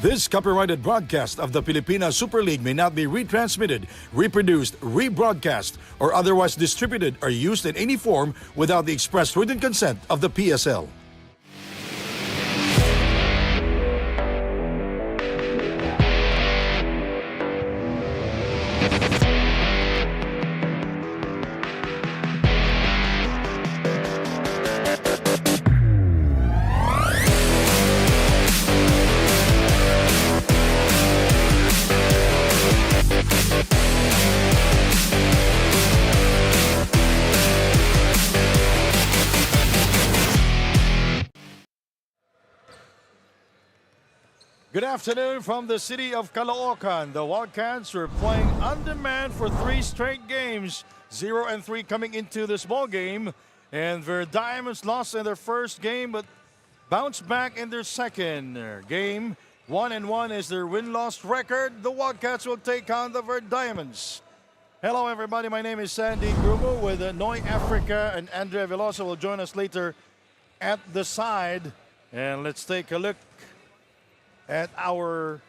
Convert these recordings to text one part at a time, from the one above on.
This copyrighted broadcast of the Pilipinas Super League may not be retransmitted, reproduced, rebroadcast, or otherwise distributed or used in any form without the express written consent of the PSL. Good afternoon from the city of Caloocan. The Wildcats were playing on demand for 3 straight games, 0-3 coming into this ball game. And VERDIAMONDS lost in their first game but bounced back in their second game. 1-1 is their win-loss record. The Wildcats will take on the VERDIAMONDS. Hello everybody, my name is Sandy Grumo with Noy Africa, and Andrea Veloso will join us later at the side. And let's take a look at our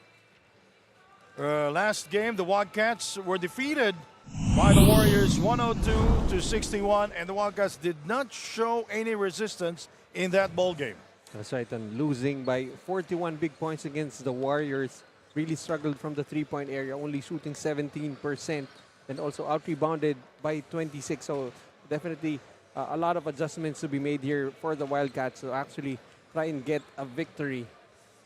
last game. The Wildcats were defeated by the Warriors 102-61, and the Wildcats did not show any resistance in that ball game. That's right, and losing by 41 big points against the Warriors. Really struggled from the three-point area, only shooting 17%, and also out-rebounded by 26. So definitely a lot of adjustments to be made here for the Wildcats to actually try and get a victory.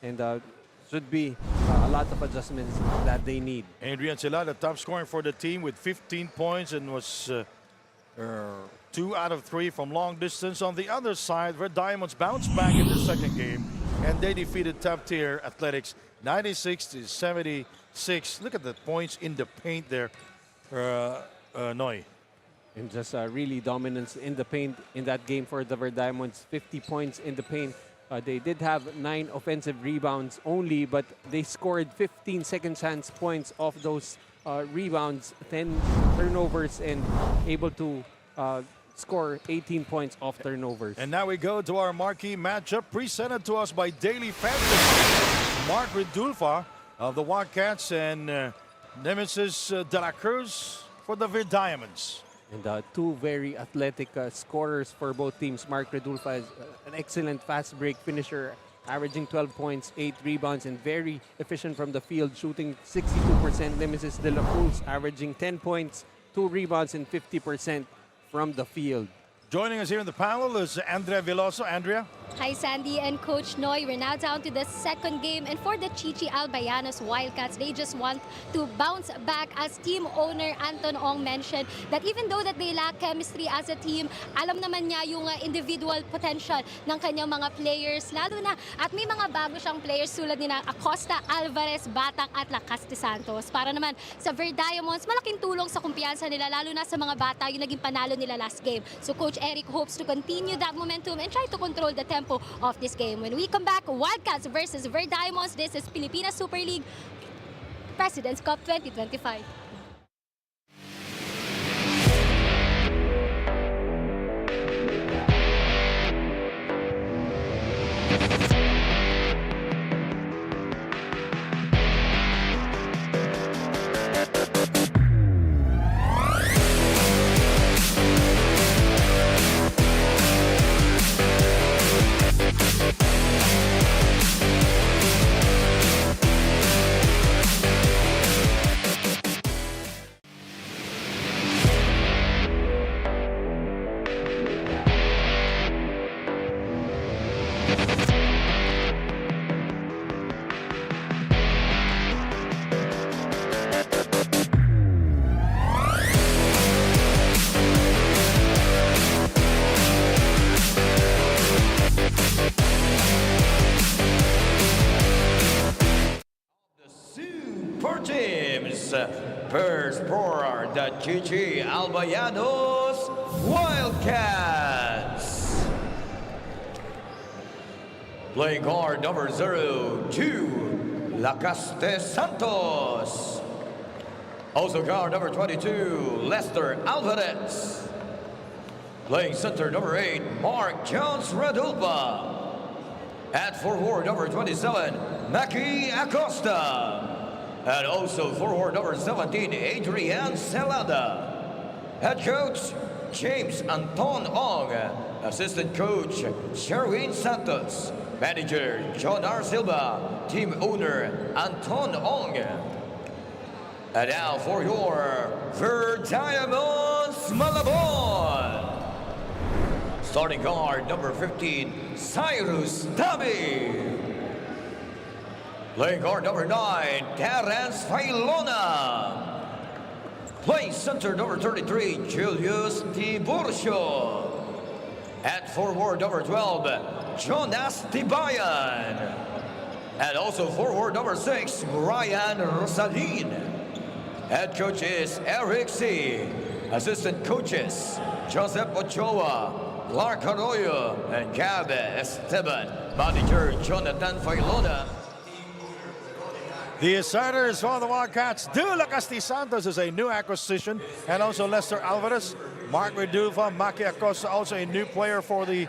And should be a lot of adjustments that they need. Adrian Sila, the top scorer for the team with 15 points and was 2 out of 3 from long distance. On the other side, VERDIAMONDS bounced back in the second game and they defeated top-tier Athletics 96-76. Look at the points in the paint there, Noy. And just really dominance in the paint in that game for the VERDIAMONDS. 50 points in the paint. They did have 9 offensive rebounds only, but they scored 15 second chance points off those rebounds, 10 turnovers, and able to score 18 points off turnovers. And now we go to our marquee matchup presented to us by Daily Fantasy. Mark Redulfa of the Wildcats and Nemesis De La Cruz for the VERDIAMONDS. And 2 very athletic scorers for both teams. Mark Redulfa is an excellent fast break finisher, averaging 12 points, 8 rebounds, and very efficient from the field, shooting 62%. Nemesis De La Cruz averaging 10 points, 2 rebounds, and 50% from the field. Joining us here in the panel is Andrea Veloso. Andrea? Hi, Sandy and Coach Noy. We're now down to the second game. And for the Chichi Albayanos Wildcats, they just want to bounce back. As team owner Anton Ong mentioned, that even though that they lack chemistry as a team, alam naman niya yung individual potential ng kanyang mga players. Lalo na, at may mga bago siyang players tulad ni na Acosta, Alvarez, Batak at Lakas de Santos. Para naman sa VERDIAMONDS, malaking tulong sa kumpiyansa nila, lalo na sa mga bata yung naging panalo nila last game. So Coach Eric hopes to continue that momentum and try to control the tempo of this game. When we come back, Wildcats versus VERDIAMONDS. This is Pilipinas Super League President's Cup 2025. First for the Chichi Albayanos Wildcats. Playing card number 02, Lakas de Santos. Also card number 22, Lester Alvarez. Playing center number 8, Mark Jones Radulpa. At forward number 27, Maki Acosta. And also forward number 17, Adrian Celada. Head coach, James Anton Ong. Assistant coach, Sherwin Santos. Manager, John R. Silva. Team owner, Anton Ong. And now for your VERDIAMONDS Malabon. Starting guard number 15, Cyrus Tabi. Playing guard number 9, Terence Failona. Playing center number 33, Julius Tiburcio. At forward number 12, Jonas Tibayan. And also forward number 6, Ryan Rosalin. Head coach is Eric C. Assistant coaches, Joseph Ochoa, Clark Arroyo, and Gab Esteban. Manager, Jonathan Failona. The starters for the Wildcats, Dulacasti Santos is a new acquisition, and also Lester Alvarez, Mark Reduva, Maki Acosta, also a new player for the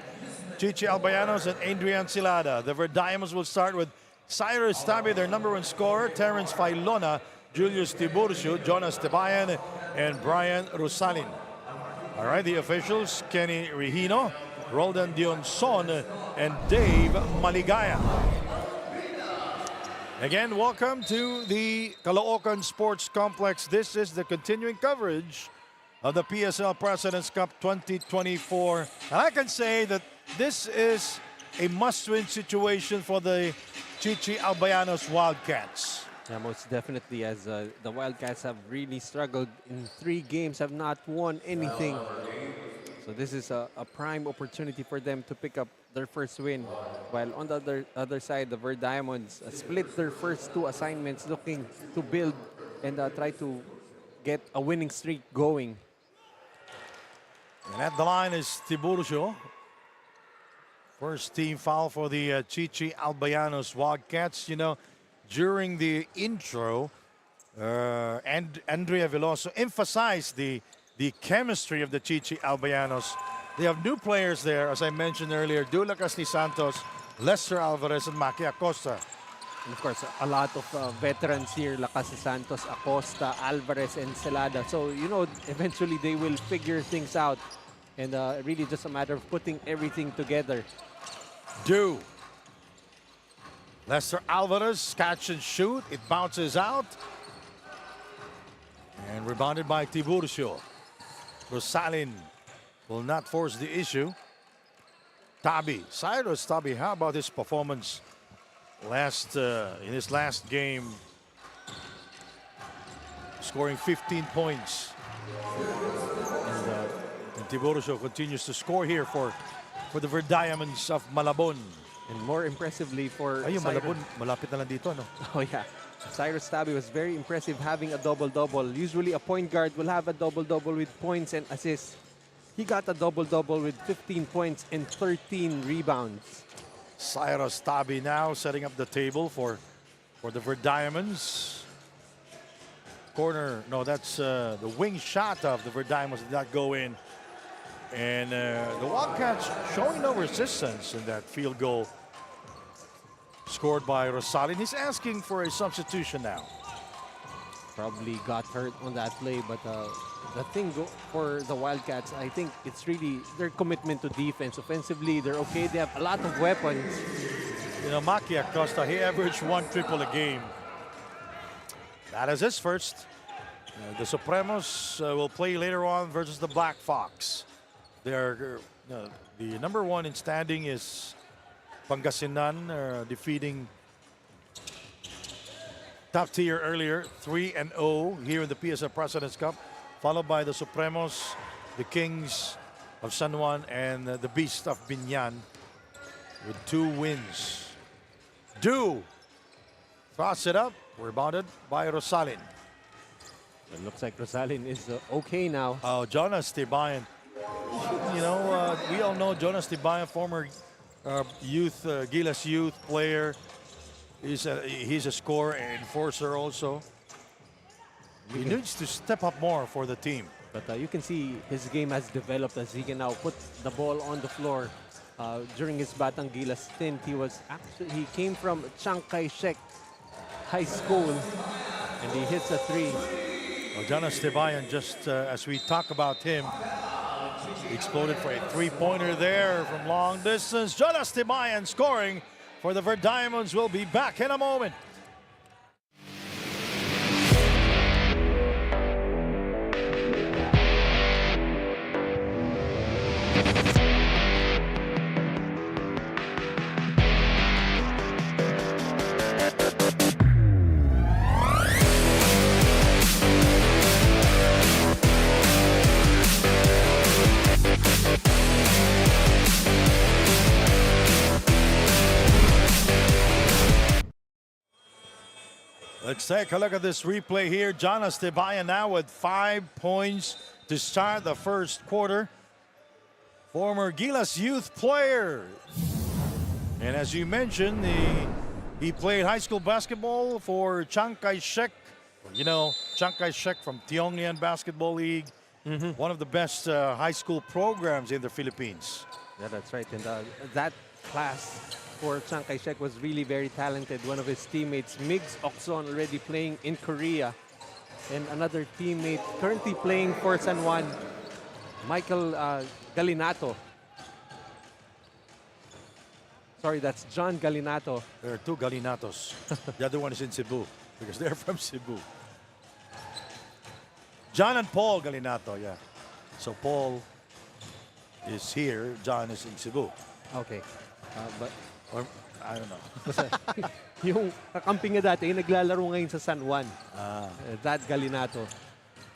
Chichi Albayanos, and Adrian Cilada. The Verdiamons will start with Cyrus Tabi, their number 1 scorer, Terence Failona, Julius Tiburcio, Jonas Tibayan, and Brian Rosalin. All right, the officials, Kenny Regino, Roldan Dionson, and Dave Maligaya. Again, welcome to the Caloocan Sports Complex. This is the continuing coverage of the PSL President's Cup 2024. And I can say that this is a must-win situation for the Chichi Albayanos Wildcats. Yeah, most definitely, as the Wildcats have really struggled in 3 games, have not won anything. So this is a prime opportunity for them to pick up their first win. While on the other side, the Verdiamons split their first 2 assignments, looking to build and try to get a winning streak going. And at the line is Tiburcio. First team foul for the Chichi Albayanos Wildcats. You know, during the intro, and Andrea Veloso emphasized the chemistry of the Chichi Albayanos. They have new players there, as I mentioned earlier, Dulacasti Santos, Lester Alvarez, and Maki Acosta. And of course, a lot of veterans here, Lacasi Santos, Acosta, Alvarez, and Celada. So, you know, eventually they will figure things out. And really just a matter of putting everything together. Lester Alvarez, catch and shoot. It bounces out. And rebounded by Tiburcio. Rosalin will not force the issue. Tabi, Cyrus Tabi, how about his performance in his last game? Scoring 15 points. And Tiburcio continues to score here for the Verdiamons of Malabon. And more impressively for Ayun, Cyrus. Malabon, malapit na lang dito, no? Oh, yeah. Cyrus Tabi was very impressive having a double-double. Usually a point guard will have a double-double with points and assists. He got a double-double with 15 points and 13 rebounds. Cyrus Tabi now setting up the table for the Verdiamons. Corner, no, that's the wing shot of the Verdiamons did not go in. And the Wildcats showing no resistance in that field goal scored by Rosalin. He's asking for a substitution now. Probably got hurt on that play, but the thing for the Wildcats, I think it's really their commitment to defense. Offensively, they're okay. They have a lot of weapons. You know, Maki Acosta, he averaged 1 triple a game. That is his first. The Supremos will play later on versus the Black Fox. They're the number 1 in standing is Pangasinan, defeating top tier earlier, 3-0 here in the PSL President's Cup, followed by the Supremos, the Kings of San Juan, and the Beast of Binyan with 2 wins. Throws it up, rebounded by Rosalin. It looks like Rosalin is okay now. Oh, Jonas Tibayan. You know, we all know Jonas Tibayan, former youth, Gilas youth player. He's a scorer and enforcer also. He needs to step up more for the team. But you can see his game has developed as he can now put the ball on the floor. during his Batang Gilas stint. He came from Chiang Kai-shek High School, and he hits a three. Well, Jonas Tibayan, just as we talk about him, he exploded for a three-pointer there from long distance. Jonas Tibayan scoring for the Verdiamonds. Will be back in a moment. Let's take a look at this replay here. Jonas Tibayan now with 5 points to start the first quarter. Former Gilas youth player. And as you mentioned, he played high school basketball for Chiang Kai-shek. You know, Chiang Kai-shek from Tiongnian Basketball League. One of the best high school programs in the Philippines. Yeah, that's right. And that class for Chiang Kai-shek was really very talented. One of his teammates, Migs Okson, already playing in Korea. And another teammate currently playing for San Juan, Michael Galinato. Sorry, that's John Galinato. There are two Galinatos. The other one is in Cebu because they're from Cebu. John and Paul Galinato, yeah. So Paul is here, John is in Cebu. Okay. Or, I don't know. Yung kakamping niya dati, yung naglalaro ngayon sa San Juan. That Galinato.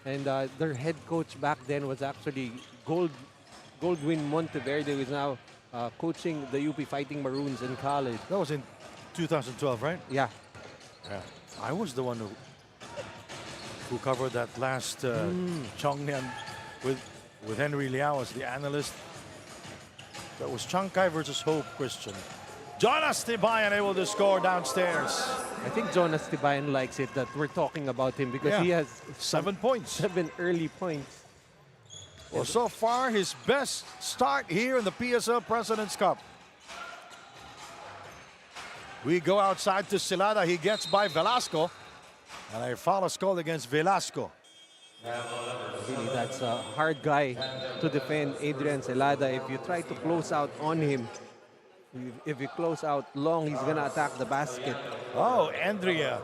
And their head coach back then was actually Goldwyn Monteverde, who is now coaching the UP Fighting Maroons in college. That was in 2012, right? Yeah. I was the one who covered that last Chongnian with Henry Liao as the analyst. That was Chiang Kai versus Hope Christian. Jonas Tibayan able to score downstairs. I think Jonas Tibayan likes it that we're talking about him because he has 7 points. 7 early points. Well, so far his best start here in the PSL President's Cup. We go outside to Celada. He gets by Velasco. And a foul is called against Velasco. Really, that's a hard guy to defend, Adrian Celada. If you try to close out on him, if you close out long, he's going to attack the basket. Oh, Andrea.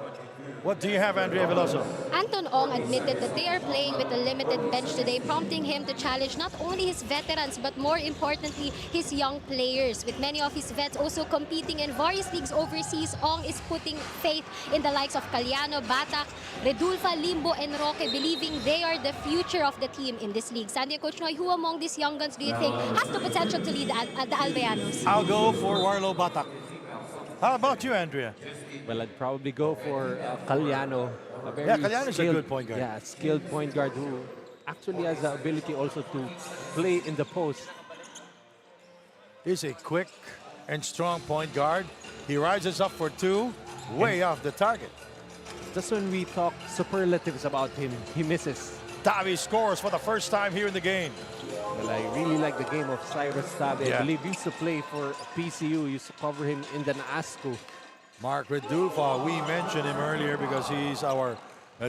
What do you have, Andrea Veloso? Anton Ong admitted that they are playing with a limited bench today, prompting him to challenge not only his veterans, but more importantly, his young players. With many of his vets also competing in various leagues overseas, Ong is putting faith in the likes of Caliano, Batak, Redulfa, Limbo, and Roque, believing they are the future of the team in this league. Sandy, Coach Noy, who among these young guns do you think has the potential to lead the Albayanos? I'll go for Warlo Batak. How about you, Andrea? Well, I'd probably go for Caliano. Caliano's a good point guard. Yeah, skilled point guard who actually has the ability also to play in the post. He's a quick and strong point guard. He rises up for two, way off the target. Just when we talk superlatives about him, he misses. Tavi scores for the first time here in the game. Well, I really like the game of Cyrus Tabe. Yeah. I believe he used to play for PCU. Used to cover him in the NASCO. Mark Redulfa, we mentioned him earlier because he's our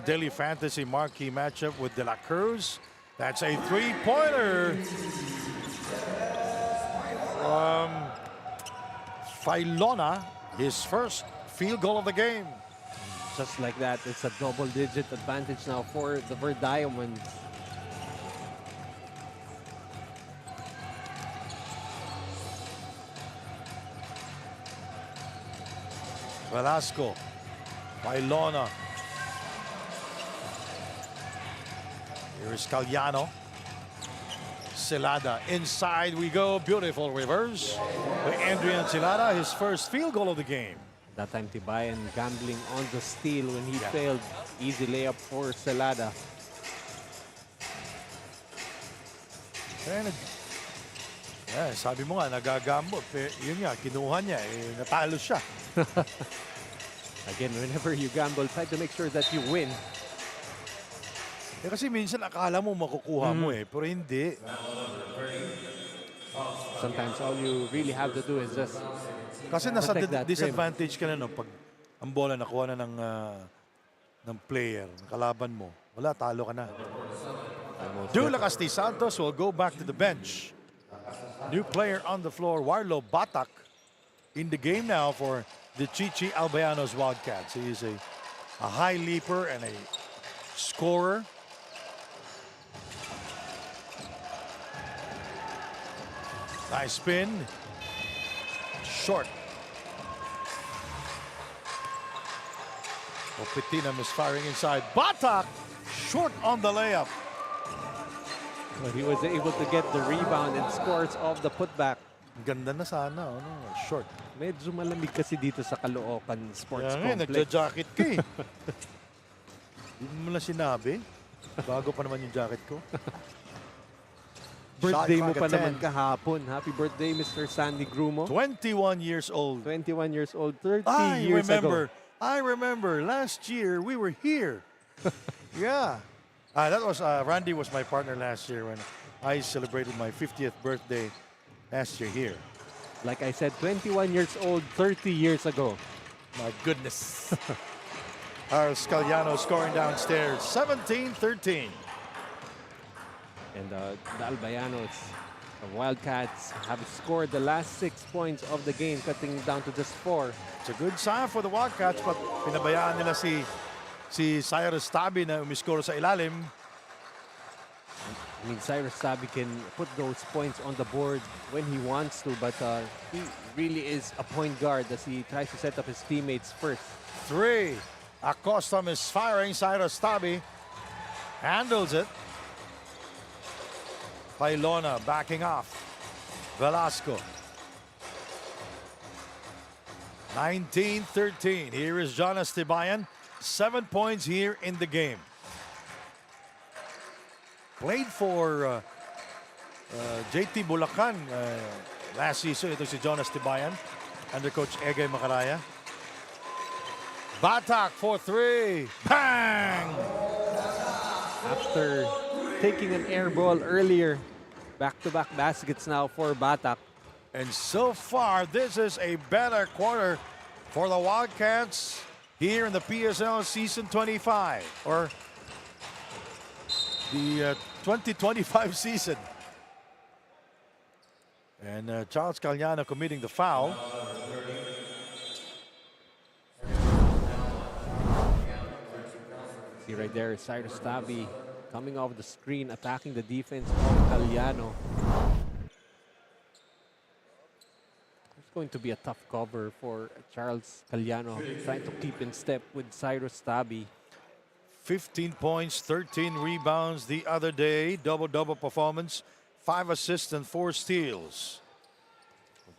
daily fantasy marquee matchup with De La Cruz. That's a three-pointer from Failona, his first field goal of the game. Just like that, it's a double-digit advantage now for the Verdiamonds. Velasco, Failona. Here is Caliano. Celada, inside we go. Beautiful reverse by Adrian Celada, his first field goal of the game. That time Tibayan gambling on the steal when he failed. Easy layup for Celada. And sabi mo nga, nagagambo. Yun nga, kinuha niya. Natalo siya. Again, whenever you gamble, try to make sure that you win. Kasi minsan akala mo makukuha mo pero hindi. Sometimes all you really have to do is just Kasi nasa protect that rim. disadvantage ka na, no? Pag ang bola nakuha na ng player, ng kalaban mo, wala, talo ka na. Dula Casti Santos will go back to the bench. New player on the floor, Warlo Batak, in the game now for the Chichi Albayanos Wildcats. He is a high leaper and a scorer. Nice spin. Short. Opitina misfiring inside. Batak short on the layup. But he was able to get the rebound and scores off the putback. Ganda na sana. Ano? Short. Medyo malamig kasi dito sa Caloocan Sports Kaya nga, Complex. nagja-jacket ka eh. Hindi mo lang sinabi. Bago pa naman yung jacket ko. Birthday Shot mo clock pa at naman 10. kahapon. Happy birthday, Mr. Sandy Grumo. 21 years old. 21 years old, 30 I years remember. ago. I remember. Last year, we were here. Yeah. That was Randy was my partner last year when I celebrated my 50th birthday last year here. Like I said, 21 years old, 30 years ago. My goodness. Our Scaliano scoring downstairs. 17-13. And the Albayanos, the Wildcats, have scored the last 6 points of the game, cutting it down to just 4. It's a good sign for the Wildcats, but pinabayaan nila si Cyrus Tabi na umiskoro sa ilalim. I mean, Cyrus Tabi can put those points on the board when he wants to, but he really is a point guard as he tries to set up his teammates first. 3. Acosta is firing. Cyrus Tabi handles it. Pailona backing off. Velasco. 19-13. Here is Jonas Tibayan. 7 points here in the game. Played for JT Bulacan last season. Ito si Jonas Tibayan under Coach Egay Macaraya. Batak for 3. Bang! After taking an air ball earlier, back-to-back baskets now for Batak. And so far, this is a better quarter for the Wildcats here in the PSL Season 25, or the 2025 season. And Charles Caliano committing the foul. See right there, Cyrus Tabi coming off the screen, attacking the defense of Caliano. It's going to be a tough cover for Charles Caliano, trying to keep in step with Cyrus Tabi. 15 points, 13 rebounds the other day. Double-double performance. 5 assists and 4 steals.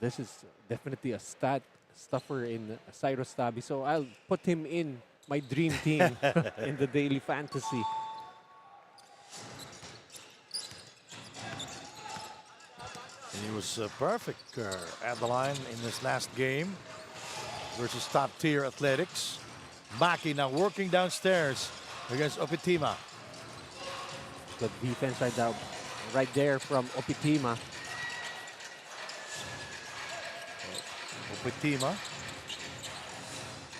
This is definitely a stat stuffer in Cyrus Tabi, so I'll put him in my dream team in the daily fantasy. And he was perfect at the line in this last game versus top-tier athletics. Maki now working downstairs against Opitima. Good defense right there from Opitima. Opitima,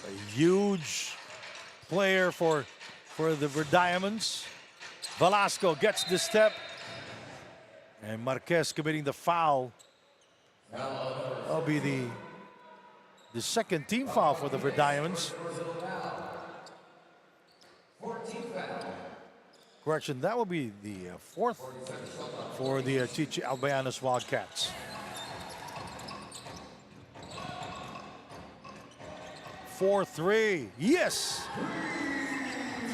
a huge player for the Verdiamonds. Velasco gets the step. And Marquez committing the foul. That'll be the second team foul for the Verdiamonds. Correction, that will be the fourth for the Chichi Albayanos Wildcats. 4-3, yes!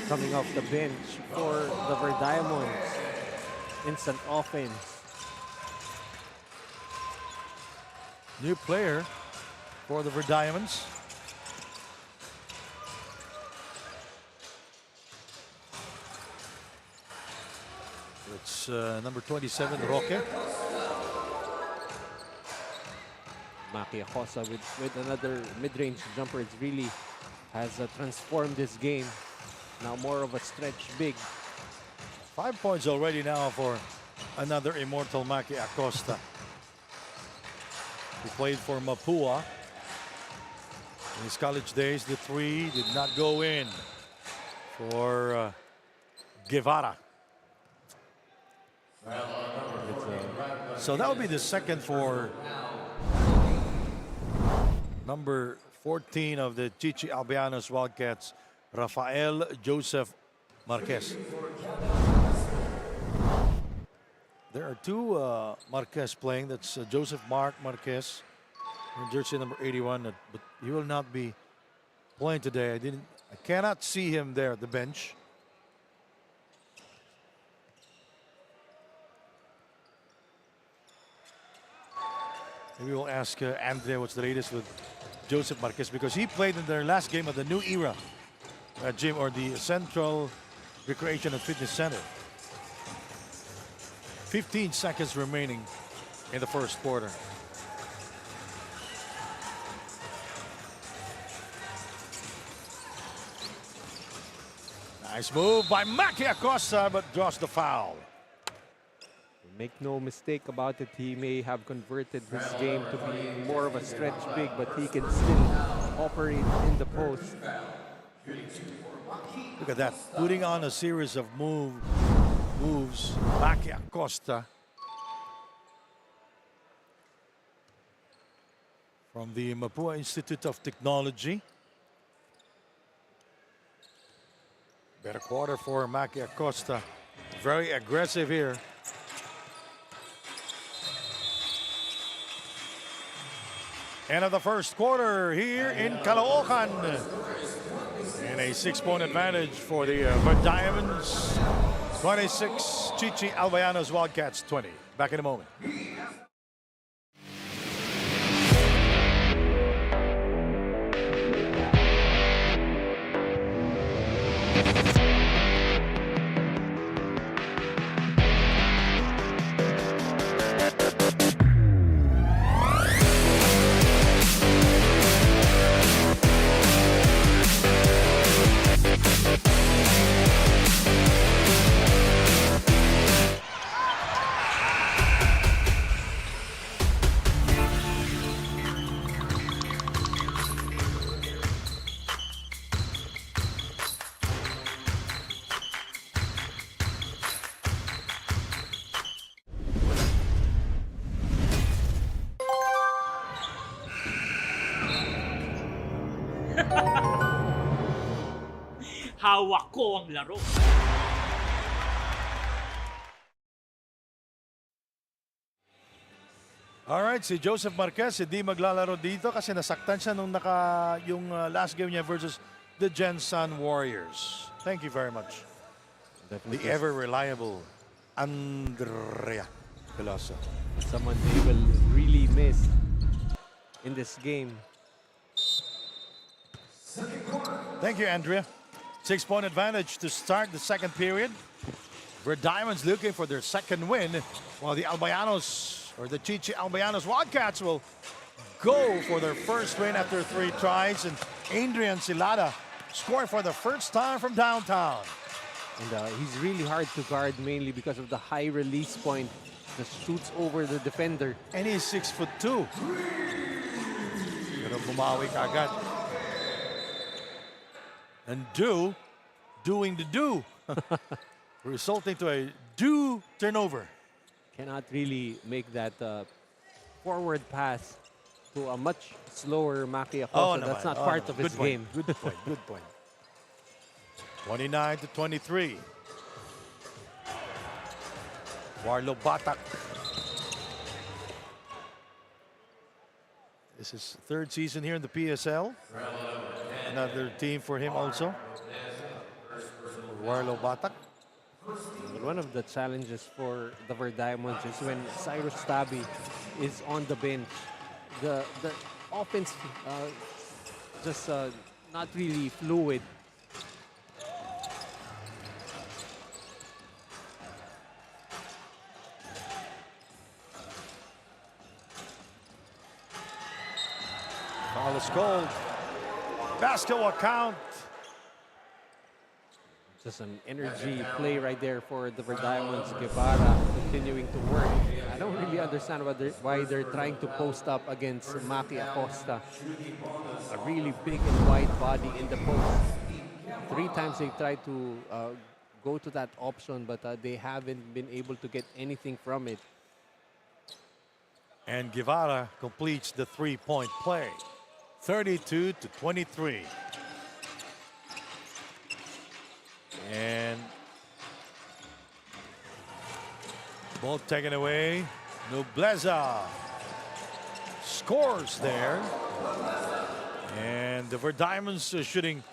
Coming off the bench for the Verdiamonds. Instant offense. New player for the Verdiamonds. It's number 27, Roque. Maki Acosta with another mid-range jumper. It really has transformed this game. Now more of a stretch big. 5 points already now for another immortal Maki Acosta. He played for Mapua. In his college days, the three did not go in for Guevara. So that would be the second for number 14 of the Chichi Albianos Wildcats, Rafael Joseph Marquez. There are two Marquez playing. That's Joseph Mark Marquez in jersey number 81, but he will not be playing today. I cannot see him there at the bench. Maybe we'll ask Andrea what's the latest with Joseph Marquez, because he played in their last game of the New Era gym, or the Central Recreation and Fitness Center. 15 seconds remaining in the first quarter. Nice move by Maki Acosta, but draws the foul. Make no mistake about it, he may have converted his game to be more of a stretch big, but he can still operate in the post. Look at that, putting on a series of moves, Maki Acosta from the Mapua Institute of Technology. Better quarter for Maki Acosta. Very aggressive here. End of the first quarter here in Caloocan. And a 6-point advantage for the VERDIAMONDS. 26, Chichi Albianos Wildcats 20. Back in a moment. Hawak ko ang laro. Alright, si Joseph Marquez, hindi maglalaro dito kasi nasaktan siya nung yung last game niya versus the Gensan Warriors. Thank you very much. Definitely. The ever-reliable Andrea Veloso. Someone they will really miss in this game. Thank you, Andrea. 6-point advantage to start the second period. VERDIAMONDS looking for their second win, while the Albianos, or the Chichi Albianos Wildcats, will go for their first win after 3 tries. And Adrian Silada scored for the first time from downtown. And he's really hard to guard, mainly because of the high release point. Just shoots over the defender. And he's 6'2". Pero bumawi kagad. And doing the do, resulting to a do turnover. Cannot really make that forward pass to a much slower Maki Acosta. That's not part of his game. Good point, good point. 29-23. Warlo Batak. This is 3rd season here in the PSL. Another team for him also. Warlo Batak. But one of the challenges for the VERDIAMONDS is when Cyrus Tabi is on the bench. The offense just not really fluid. Foul is called. Basketball count. Just an energy play right there for the VERDIAMONDS. Guevara continuing to work. I don't really understand why they're trying to post up against Maki Acosta. A really big and wide body in the post. 3 times they tried to go to that option, but they haven't been able to get anything from it. And Guevara completes the 3-point play. 32-23. And ball taken away. Nobleza scores there. And the VERDIAMONDS are shooting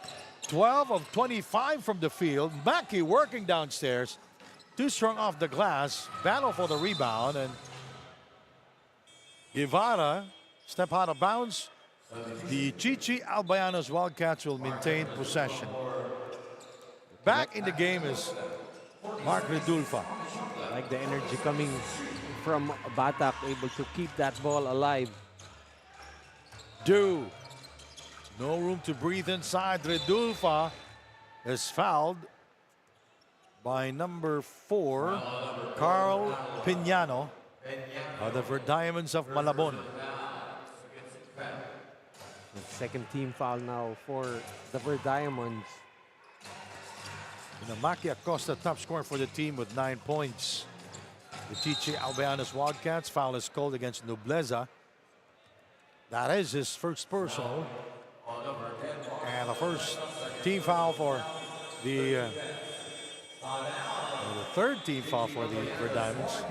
12 of 25 from the field. Maki working downstairs. Too strong off the glass. Battle for the rebound. And Guevara step out of bounds. The Chichi Albayanos Wildcats will maintain possession. Back in the game is Mark Redulfa. I like the energy coming from Batak, able to keep that ball alive. No room to breathe inside. Redulfa is fouled by number 4, Carl Piñano of the VERDIAMONDS of Malabon. The second team foul now for the VERDIAMONDS. Maki Acosta, top scorer for the team with 9 points. The Chichi Albayanos Wildcats foul is called against Nobleza. That is his first personal. And the first team foul for the third team foul for the VERDIAMONDS.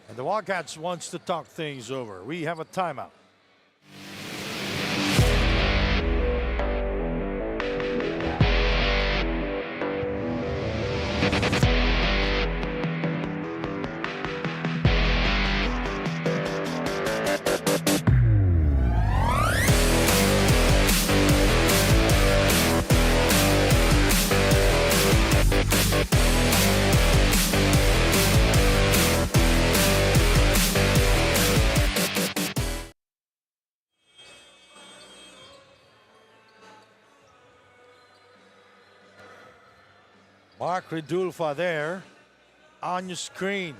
And the Wildcats wants to talk things over. We have a timeout. Mark Redulfa there on your screen.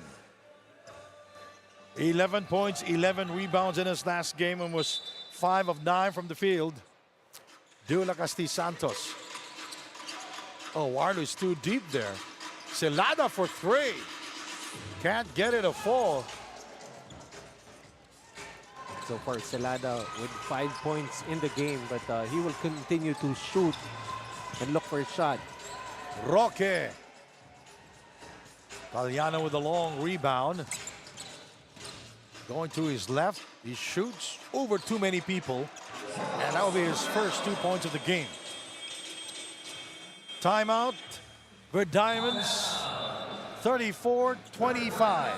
11 points, 11 rebounds in his last game and was 5 of 9 from the field. Dula Casti Santos. Oh, Warlo is too deep there. Celada for 3. Can't get it a fall. So far, Celada with 5 points in the game, but he will continue to shoot and look for a shot. Roque. Galliano with a long rebound. Going to his left. He shoots over too many people. And that will be his first 2 points of the game. Timeout. VERDIAMONDS 34-25.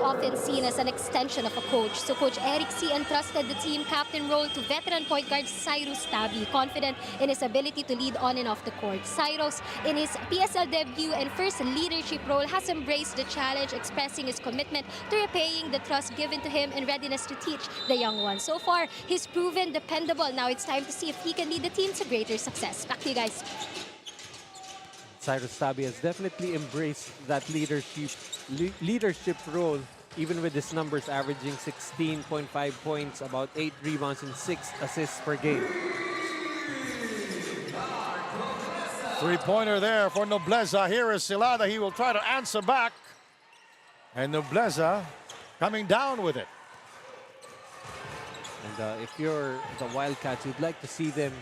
Often seen as an extension of a coach. So Coach Eric C. entrusted the team captain role to veteran point guard Cyrus Tabi, confident in his ability to lead on and off the court. Cyrus, in his PSL debut and first leadership role, has embraced the challenge, expressing his commitment to repaying the trust given to him and readiness to teach the young ones. So far, he's proven dependable. Now it's time to see if he can lead the team to greater success. Back to you guys. Cyrus Tabi has definitely embraced that leadership role, even with his numbers averaging 16.5 points, about 8 rebounds and 6 assists per game. Three-pointer there for Nobleza. Here is Celada. He will try to answer back. And Nobleza coming down with it. And if you're the Wildcats, you'd like to see them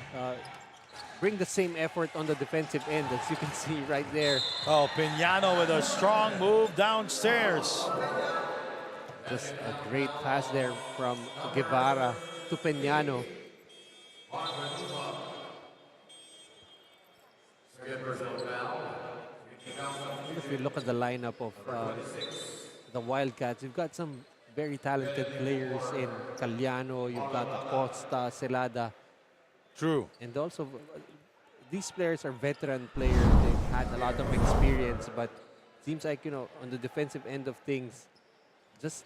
bring the same effort on the defensive end, as you can see right there. Oh, Piñano with a strong move downstairs. Just a great pass there from Guevara to Piñano. If you look at the lineup of the Wildcats, you've got some very talented players in Caliano, you've got Acosta, Celada, True. and also these players are veteran players. They've had a lot of experience, but seems like, you know, on the defensive end of things, just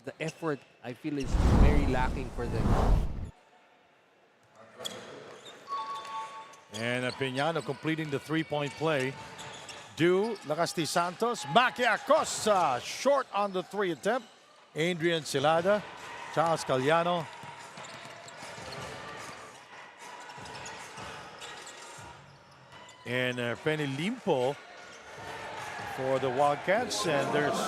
the effort I feel is very lacking for them. And Piñano completing the three-point play. Du Lacasti Santos, Maki Acosta, short on the three attempt. Adrian Celada, Charles Caliano. And Penny Limpo for the Wildcats. And there's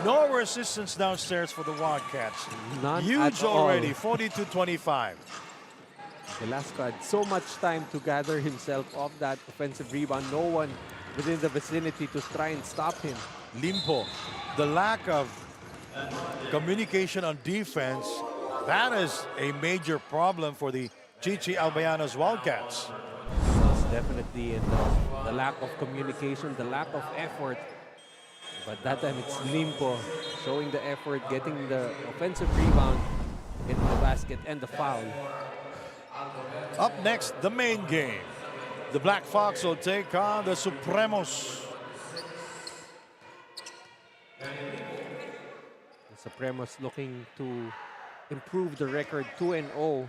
no resistance downstairs for the Wildcats. None Huge at all. already, 42-25. Velasco had so much time to gather himself off that offensive rebound. No one within the vicinity to try and stop him. Limpo, the lack of communication on defense, that is a major problem for the Chichi Albayanos Wildcats. It's definitely in the lack of communication, the lack of effort. But that time it's Limpo showing the effort, getting the offensive rebound into the basket and the foul. Up next, the main game. The Black Fox will take on the Supremos. The Supremos looking to improve the record 2-0.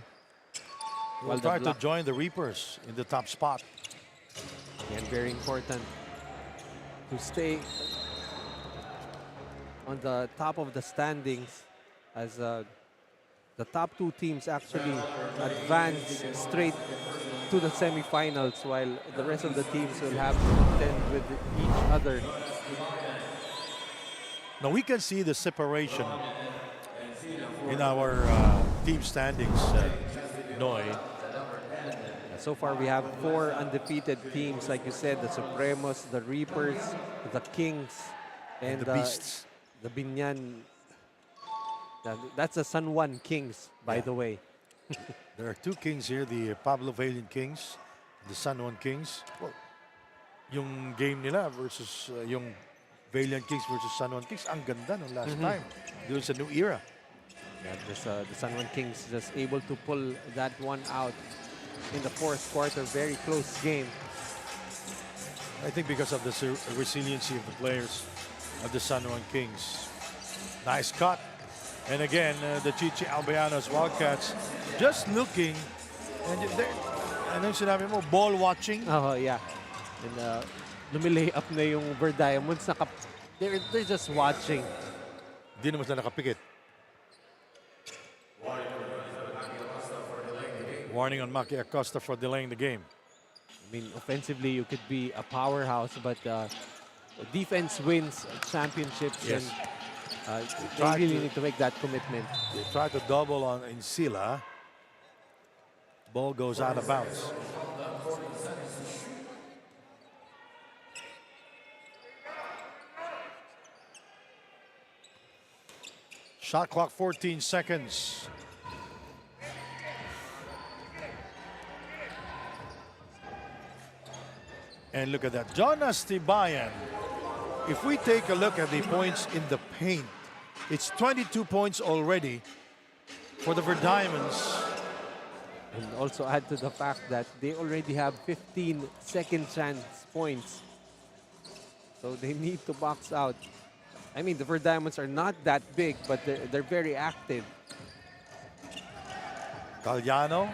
Will try to join the Reapers in the top spot. And very important to stay on the top of the standings, as the top two teams actually advance straight to the semifinals, while the rest of the teams will have to contend with each other. Now we can see the separation in our team standings, Noy. So far, we have 4 undefeated teams, like you said, the Supremos, the Reapers, the Kings, and the Beasts. The Binyan. That's the San Juan Kings, by the way. There are 2 kings here, the Pablo Valiant Kings, the San Juan Kings. Well, yung game nila versus yung Valiant Kings versus San Juan Kings, ang ganda nung last time. Doon sa new era. Yeah, the San Juan Kings just able to pull that one out in the fourth quarter. Very close game. I think because of the resiliency of the players of the San Juan Kings. Nice cut. And again, the Chichi Albayanos Wildcats just looking. And anong sinabi mo? Ball watching? Oh, yeah. And lumilay up na yung Verdiamonds. They're just watching. Di naman sila nakapikit. Warning on Maki Acosta for delaying the game. I mean, offensively, you could be a powerhouse, but defense wins championships. Yes. And they really need to make that commitment. They try to double on Insila. Ball goes out of bounds. Shot clock 14 seconds. And look at that. Jonas Tibayan. If we take a look at the points in the paint, it's 22 points already for the Verdiamonds. And also add to the fact that they already have 15 second chance points. So they need to box out. I mean, the Verdiamonds are not that big, but they're very active. Caliano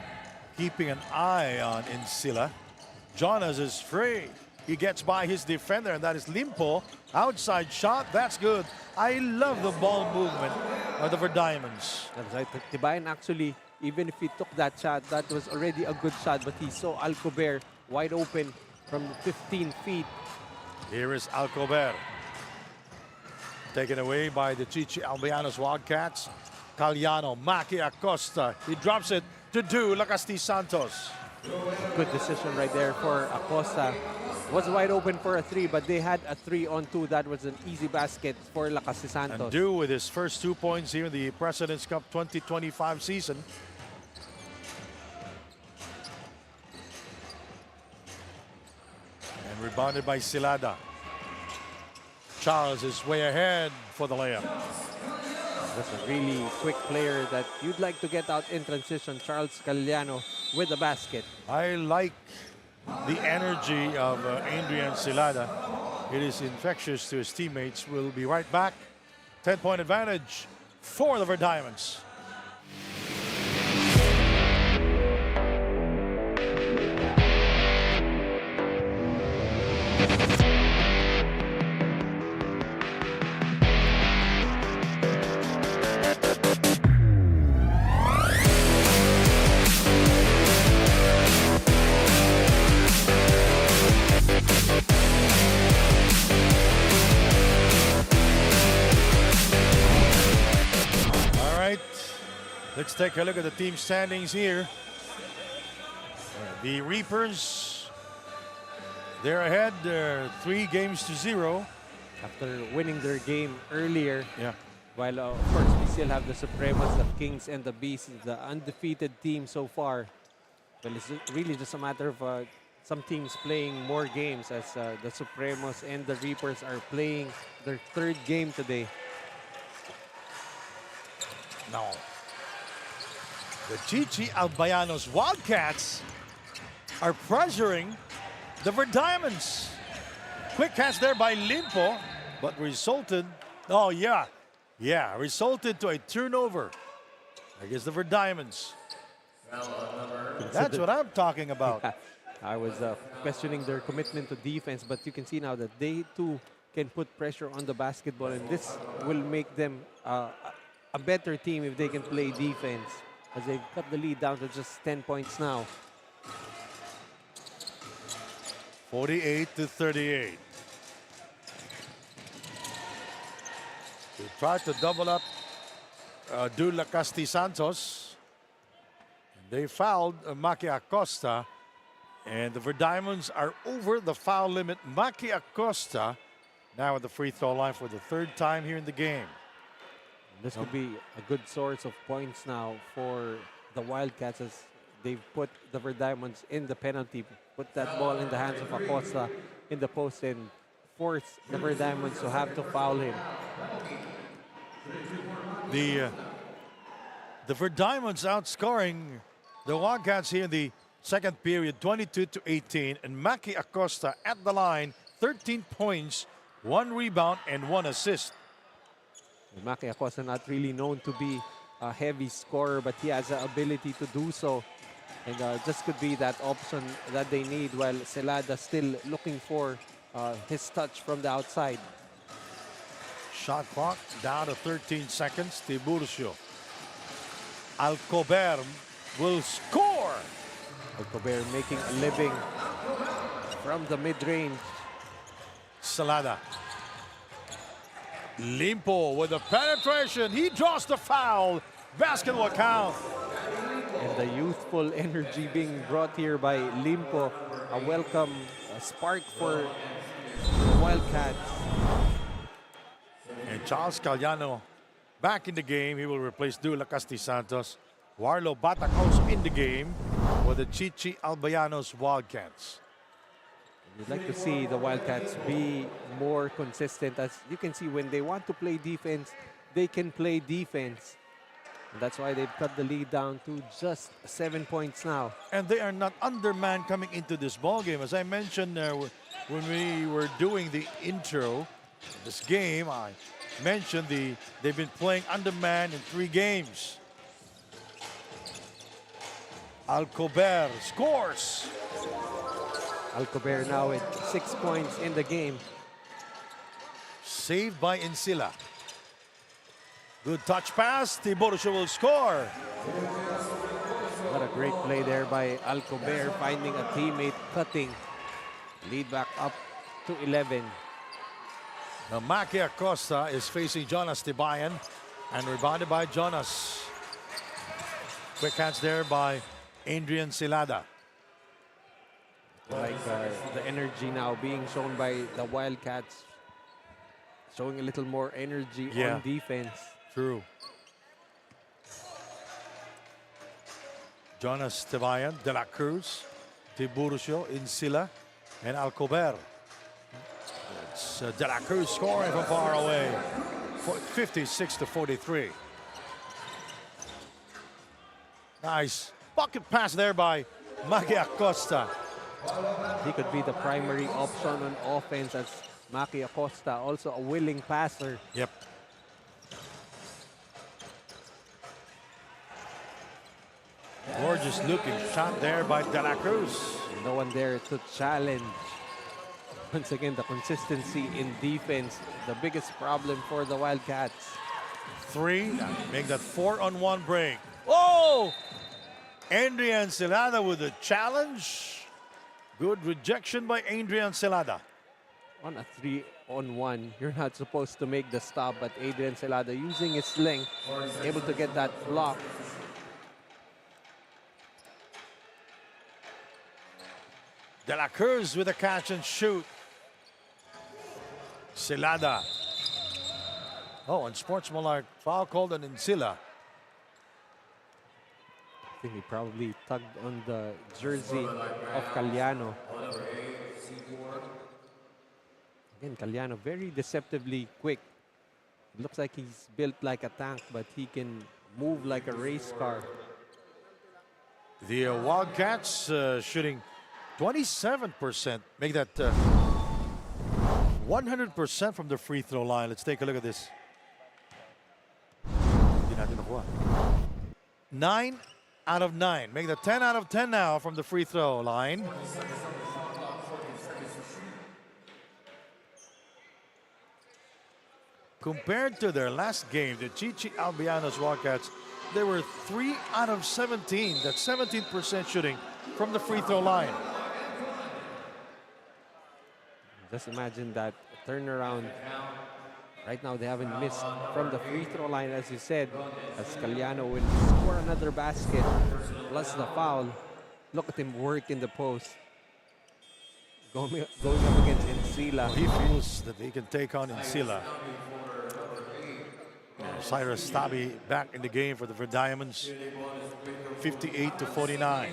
keeping an eye on Insila. Jonas is free. He gets by his defender, and that is Limpo. Outside shot, that's good. I love the ball movement of the Verdiamonds. That's right. Tibayan actually, even if he took that shot, that was already a good shot, but he saw Alcober wide open from 15 feet. Here is Alcober. Taken away by the Chichi Albayanos Wildcats. Caliano, Maki Acosta. He drops it to Du Lacasti Santos. Good decision right there for Acosta. Was wide open for a 3, but they had a 3-on-2. That was an easy basket for Lacasti Santos. And Du with his first 2 points here in the President's Cup 2025 season. And rebounded by Silada. Charles is way ahead for the layup. That's a really quick player that you'd like to get out in transition. Charles Caliano with the basket. I like the energy of Adrian Silada. It is infectious to his teammates. We'll be right back. 10-point advantage for the VERDIAMONDS. Let's take a look at the team standings here. The Reapers, they're ahead 3 games to 0. After winning their game earlier, Yeah. while of course we still have the Supremos, the Kings, and the Beasts, the undefeated team so far. Well, it's really just a matter of some teams playing more games, as the Supremos and the Reapers are playing their 3rd game today. Now, the Chichi Albayanos Wildcats are pressuring the VERDIAMONDS. Quick catch there by Limpo, but resulted, resulted to a turnover against the VERDIAMONDS. That's what I'm talking about. I was questioning their commitment to defense, but you can see now that they too can put pressure on the basketball, and this will make them a better team if they can play defense, as they've cut the lead down to just 10 points now. 48-38. They tried to double up Dula Casti Santos. They fouled Maki Acosta, and the VERDIAMONDS are over the foul limit. Maki Acosta now at the free throw line for the 3rd time here in the game. This could be a good source of points now for the Wildcats, as they've put the VERDIAMONDS in the penalty, put that ball in the hands of Acosta in the post, and force the VERDIAMONDS to have to foul him. The VERDIAMONDS outscoring the Wildcats here in the 2nd period, 22-18, and Maki Acosta at the line, 13 points, 1 rebound, and 1 assist. Maki Acosta not really known to be a heavy scorer, but he has the ability to do so. And just could be that option that they need, while Celada still looking for his touch from the outside. Shot clock down to 13 seconds. Tiburcio. Alcober will score. Alcober making a living from the mid-range. Celada. Limpo with the penetration. He draws the foul. Basket will count. And the youthful energy being brought here by Limpo. A welcome spark for the Wildcats. And Charles Caliano back in the game. He will replace Dula Casti Santos. Warlo Batak also in the game for the Chichi Albayanos Wildcats. We'd like to see the Wildcats be more consistent. As you can see, when they want to play defense, they can play defense. And that's why they've cut the lead down to just 7 points now. And they are not undermanned coming into this ball game. As I mentioned when we were doing the intro, this game, I mentioned they've been playing undermanned in 3 games. Alcober scores. Alcober now with 6 points in the game. Saved by Insila. Good touch pass. Tiburcio will score. What a great play there by Alcober, finding a teammate, cutting. Lead back up to 11. Now Maki Acosta is facing Jonas Tibayan and rebounded by Jonas. Quick hands there by Adrian Silada. Like the energy now being shown by the Wildcats, showing a little more energy on defense. True. Jonas Tibayan, De La Cruz, Tiburcio, Insila, and Alcober. Wildcats. De La Cruz scoring from far away. 56-43. Nice bucket pass there by Maki Acosta. He could be the primary option on offense as Maki Acosta, also a willing passer. Yep. Gorgeous looking shot there by De La Cruz. No one there to challenge. Once again, the consistency in defense, the biggest problem for the Wildcats. 3, make that 4-on-1 break. Oh! Adrian Celada with a challenge. Good rejection by Adrian Celada. On a 3-on-1, you're not supposed to make the stop, but Adrian Celada using his length, able to get that block. De La Cruz with a catch and shoot. Celada. Oh, unsportsmanlike foul called on Insila. I think he probably tugged on the jersey of Caliano. Again, Caliano very deceptively quick. It looks like he's built like a tank, but he can move like a race car. The Wildcats shooting 27%. Make that 100% from the free throw line. Let's take a look at this. Hindi natin nakuha. 9 out of 9. Make that 10 out of 10 now from the free throw line. Compared to their last game, the Chichi Albianos Wildcats, they were 3 out of 17. That's 17% shooting from the free throw line. Just imagine that turnaround. Right now, they haven't missed from the free throw line, as you said, as Caliano will score another basket, plus the foul. Look at him work in the post. Going up against Insila. He feels that he can take on Insila. Cyrus Tabi back in the game for the VERDIAMONDS. 58-49.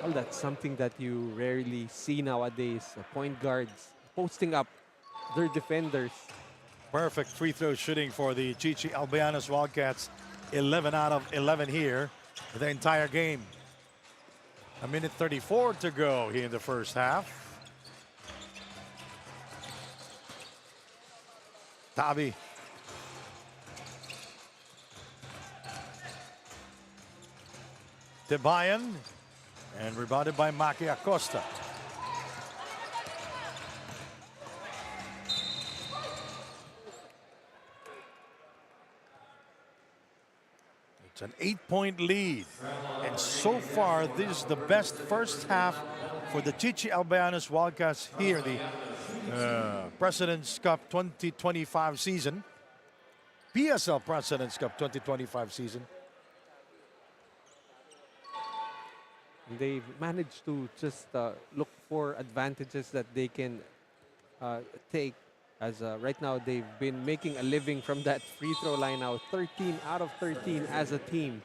Well, that's something that you rarely see nowadays. Point guards posting up their defenders. Perfect free throw shooting for the Chichi Albianos Wildcats. 11 out of 11 here for the entire game. 1:34 to go here in the first half. Tabi. Tebayan. And rebounded by Maki Acosta. It's an 8-point lead. And so far, this is the best first half for the Chichi Albianos Wildcats here, the President's Cup 2025 season. PSL President's Cup 2025 season. They've managed to just look for advantages that they can take. As right now, they've been making a living from that free throw line now. 13 out of 13 as a team.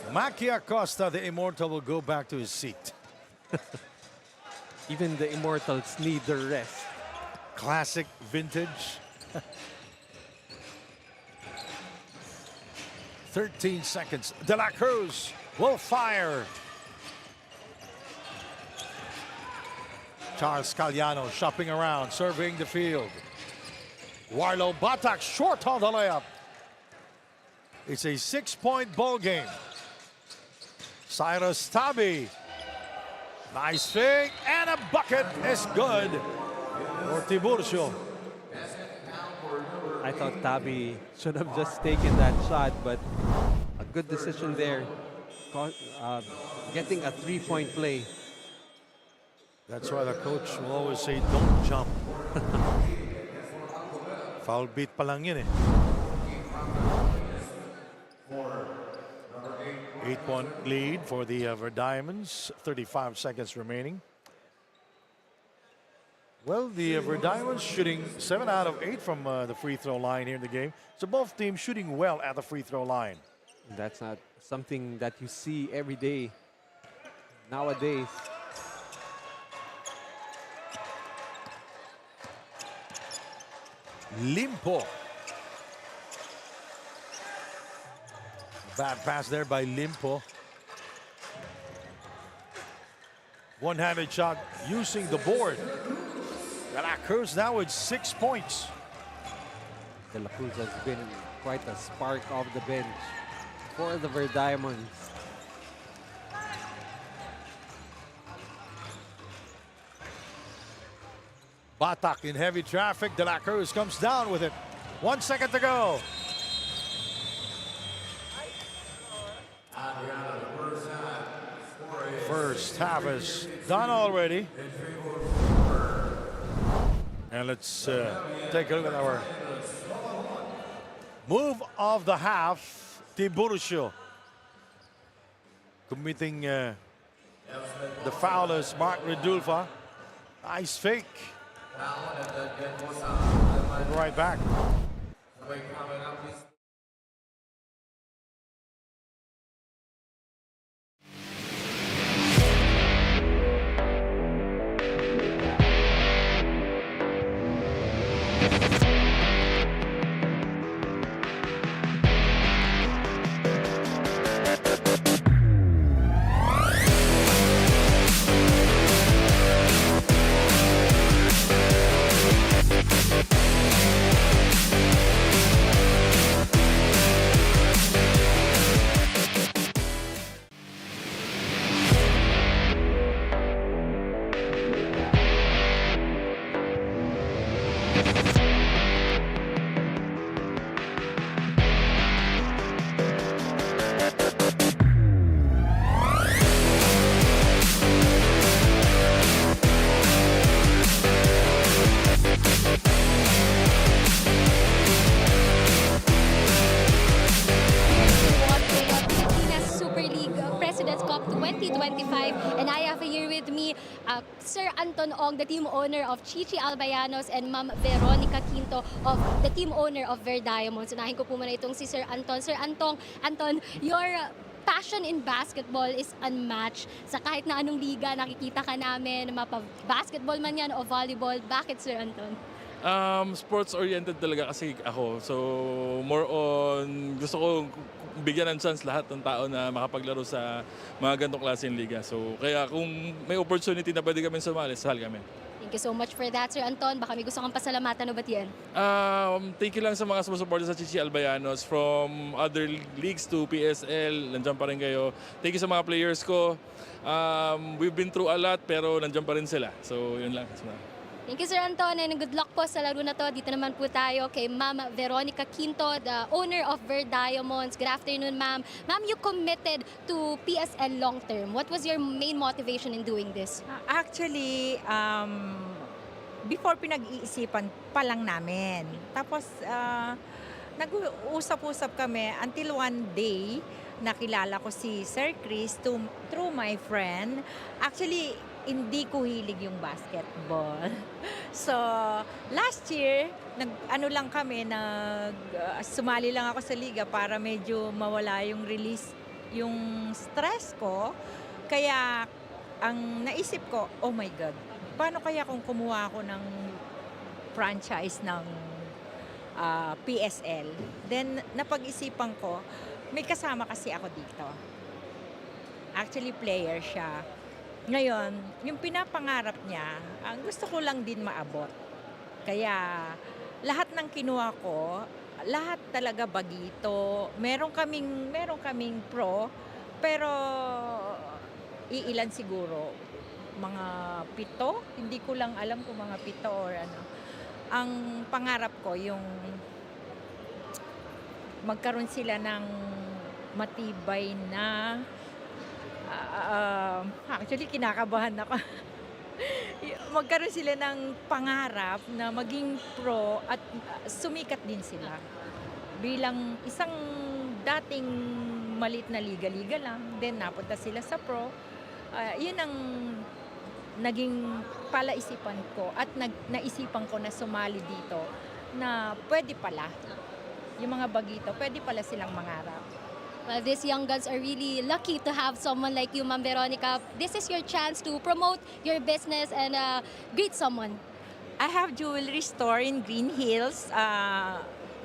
Maki Acosta, the immortal, will go back to his seat. Even the immortals need the rest. Classic, vintage. 13 seconds. De La Cruz will fire. Charles Caliano shopping around, surveying the field. Warlow Batak short on the layup. It's a 6-point ball game. Cyrus Tabi. Nice fake, and a bucket is good for Tiburcio. I thought Tabi should have just taken that shot, but a good decision there. Getting a 3-point play. That's why the coach will always say, don't jump. Foul beat pa lang yun eh. 8-point lead for the VERDIAMONDS. 35 seconds remaining. Well, the VERDIAMONDS shooting 7 out of 8 from the free throw line here in the game. So both teams shooting well at the free throw line. That's not something that you see every day nowadays. Limpo. Bad pass there by Limpo. One-handed shot using the board. De La Cruz now with 6 points. De La Cruz has been quite a spark off the bench for the Verdiamonds. Batak in heavy traffic. De La Cruz comes down with it. 1 second to go. First half is done already. And let's take a look at our move of the half. Tiburcio committing the foul is Mark Redulfa. Nice fake. Right back. President's Cup 2025, and I have here with me Sir Anton Ong, the team owner of Chichi Albayanos, and Ma'am Veronica Quinto of the team owner of Verdiamonds. Unahin ko po muna itong si Sir Anton. Sir Anton, your passion in basketball is unmatched. Sa kahit na anong liga, nakikita ka namin, basketball man yan o volleyball. Bakit, Sir Anton? Sports-oriented talaga kasi ako. So, more on, gusto ko bigyan ng chance lahat ng tao na makapaglaro sa mga ganitong klaseng liga. So, kaya kung may opportunity na pwede kami sumali, sali kami. Thank you so much for that, Sir Anton. Baka may gusto kang pasalamatan o ba't yan? Thank you lang sa mga sumusuporta sa Chichi Albayanos. From other leagues to PSL, nandiyan pa rin kayo. Thank you sa mga players ko. We've been through a lot, pero nandiyan pa rin sila. So, yun lang. Thank you, Sir Anton, and good luck po sa laro na to. Dito naman po tayo kay Ma'am Veronica Quinto, the owner of Verdiamonds. Good afternoon, Ma'am. Ma'am, you committed to PSL long term. What was your main motivation in doing this? Actually, before pinag-iisipan pa lang namin. Tapos, nag-uusap-usap kami until one day, nakilala ko si Sir Chris through my friend. Actually, hindi ko hilig yung basketball. So, last year, sumali lang ako sa liga para medyo mawala yung release, yung stress ko. Kaya, ang naisip ko, oh my God, paano kaya kung kumuha ako ng franchise ng PSL? Then, napag-isipan ko, may kasama kasi ako dito. Actually, player siya. Ngayon, yung pinapangarap niya, ang gusto ko lang din maabot. Kaya lahat ng kinuha ko, lahat talaga bagito. Meron kaming pro, pero iilan siguro, mga 7, hindi ko lang alam kung mga 7 or ano. Ang pangarap ko yung magkaroon sila ng matibay na actually, kinakabahan ako. Magkaroon sila ng pangarap na maging pro at sumikat din sila. Bilang isang dating maliit na liga-liga lang, then napunta sila sa pro. Yun ang naging palaisipan ko at naisipan ko na sumali dito na pwede pala, yung mga bagito, pwede pala silang mangarap. Well, these young guns are really lucky to have someone like you, Ma'am Veronica. This is your chance to promote your business and greet someone. I have jewelry store in Green Hills.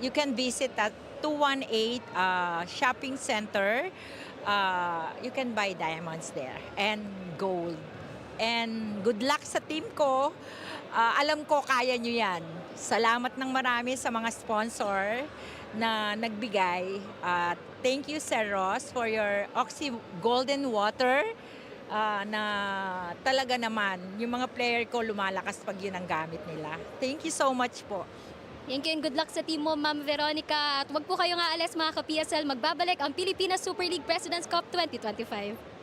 You can visit at 218 Shopping Center. You can buy diamonds there and gold. And good luck sa team ko. Alam ko kaya nyo yan. Salamat ng marami sa mga sponsor na nagbigay. Thank you, Sir Ross, for your Oxy Golden Water. Na talaga naman, yung mga player ko lumalakas pag yun ang gamit nila. Thank you so much po. Thank you and good luck sa team mo, Ma'am Veronica. At huwag po kayong aalis mga ka-PSL. Magbabalik ang Pilipinas Super League President's Cup 2025.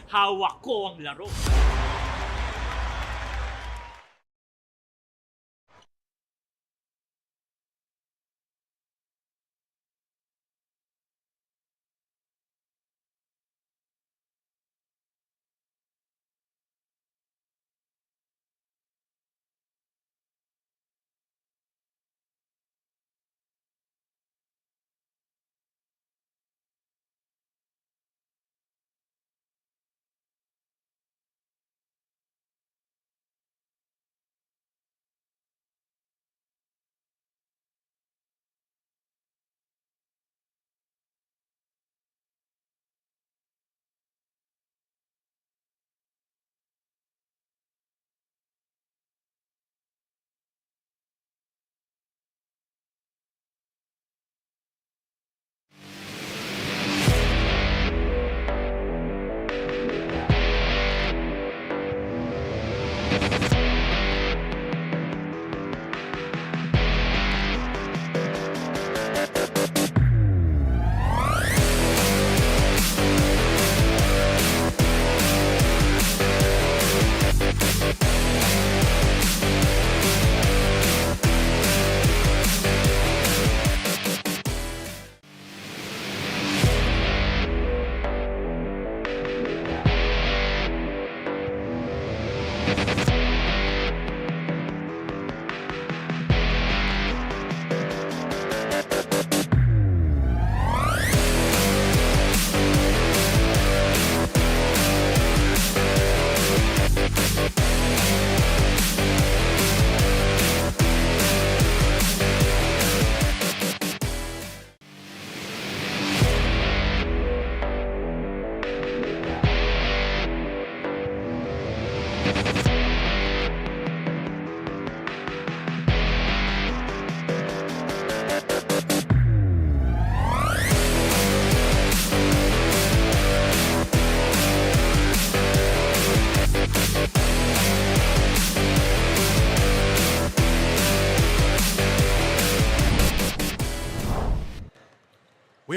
Hawak ko ang laro.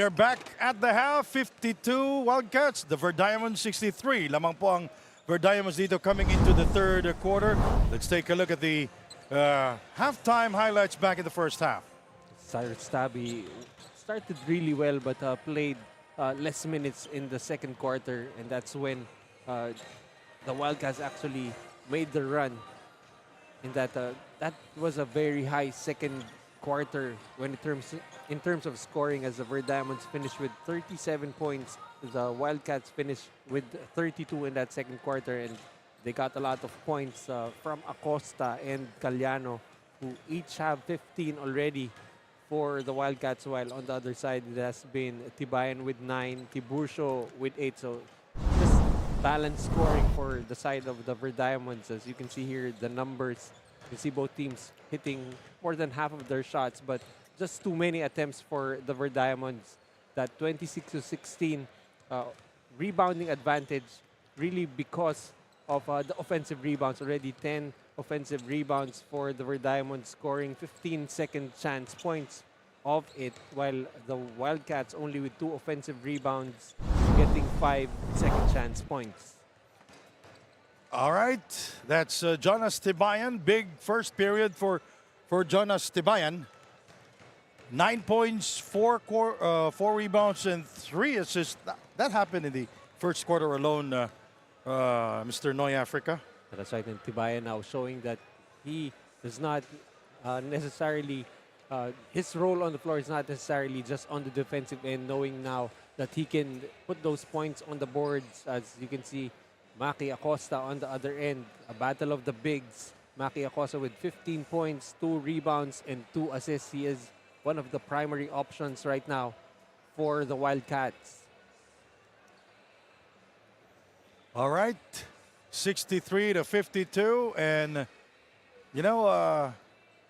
We are back at the half, 52 Wildcats, the Verdiamonds 63. Lamang po ang Verdiamonds dito coming into the third quarter. Let's take a look at the halftime highlights back in the first half. Cyrus Tabi started really well, but played less minutes in the second quarter, and that's when the Wildcats actually made the run. In that was a very high second quarter in terms of scoring, as the Verdiamonds finished with 37 points. The Wildcats finished with 32 in that second quarter, and they got a lot of points from Acosta and Caliano, who each have 15 already for the Wildcats, while on the other side it has been Tibayan with 9, Tiburcio with 8. So just balanced scoring for the side of the Verdiamonds. As you can see here, the numbers, you see both teams hitting more than half of their shots, but just too many attempts for the Verdiamonds. That 26-16 rebounding advantage, really because of the offensive rebounds. Already 10 offensive rebounds for the Verdiamonds, scoring 15 second chance points of it, while the Wildcats only with 2 offensive rebounds, getting 5 second chance points. All right, that's Jonas Tibayan. Big first period for Jonas Tibayan. 9 points, 4 rebounds, and 3 assists. That happened in the first quarter alone, Mr. Noy Africa. That's right, and Tibayan now showing that he is not necessarily, his role on the floor is not necessarily just on the defensive end, knowing now that he can put those points on the boards. As you can see, Maki Acosta on the other end, a battle of the bigs. Maki Acosta with 15 points, 2 rebounds, and 2 assists. He is one of the primary options right now for the Wildcats. All right, 63-52, and you know,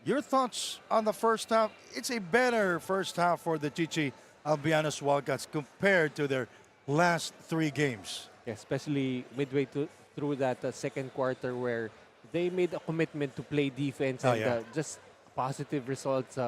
your thoughts on the first half? It's a better first half for the Chichi Albianos Wildcats compared to their last 3 games. Yeah, especially midway through that second quarter, where they made a commitment to play defense, and just positive results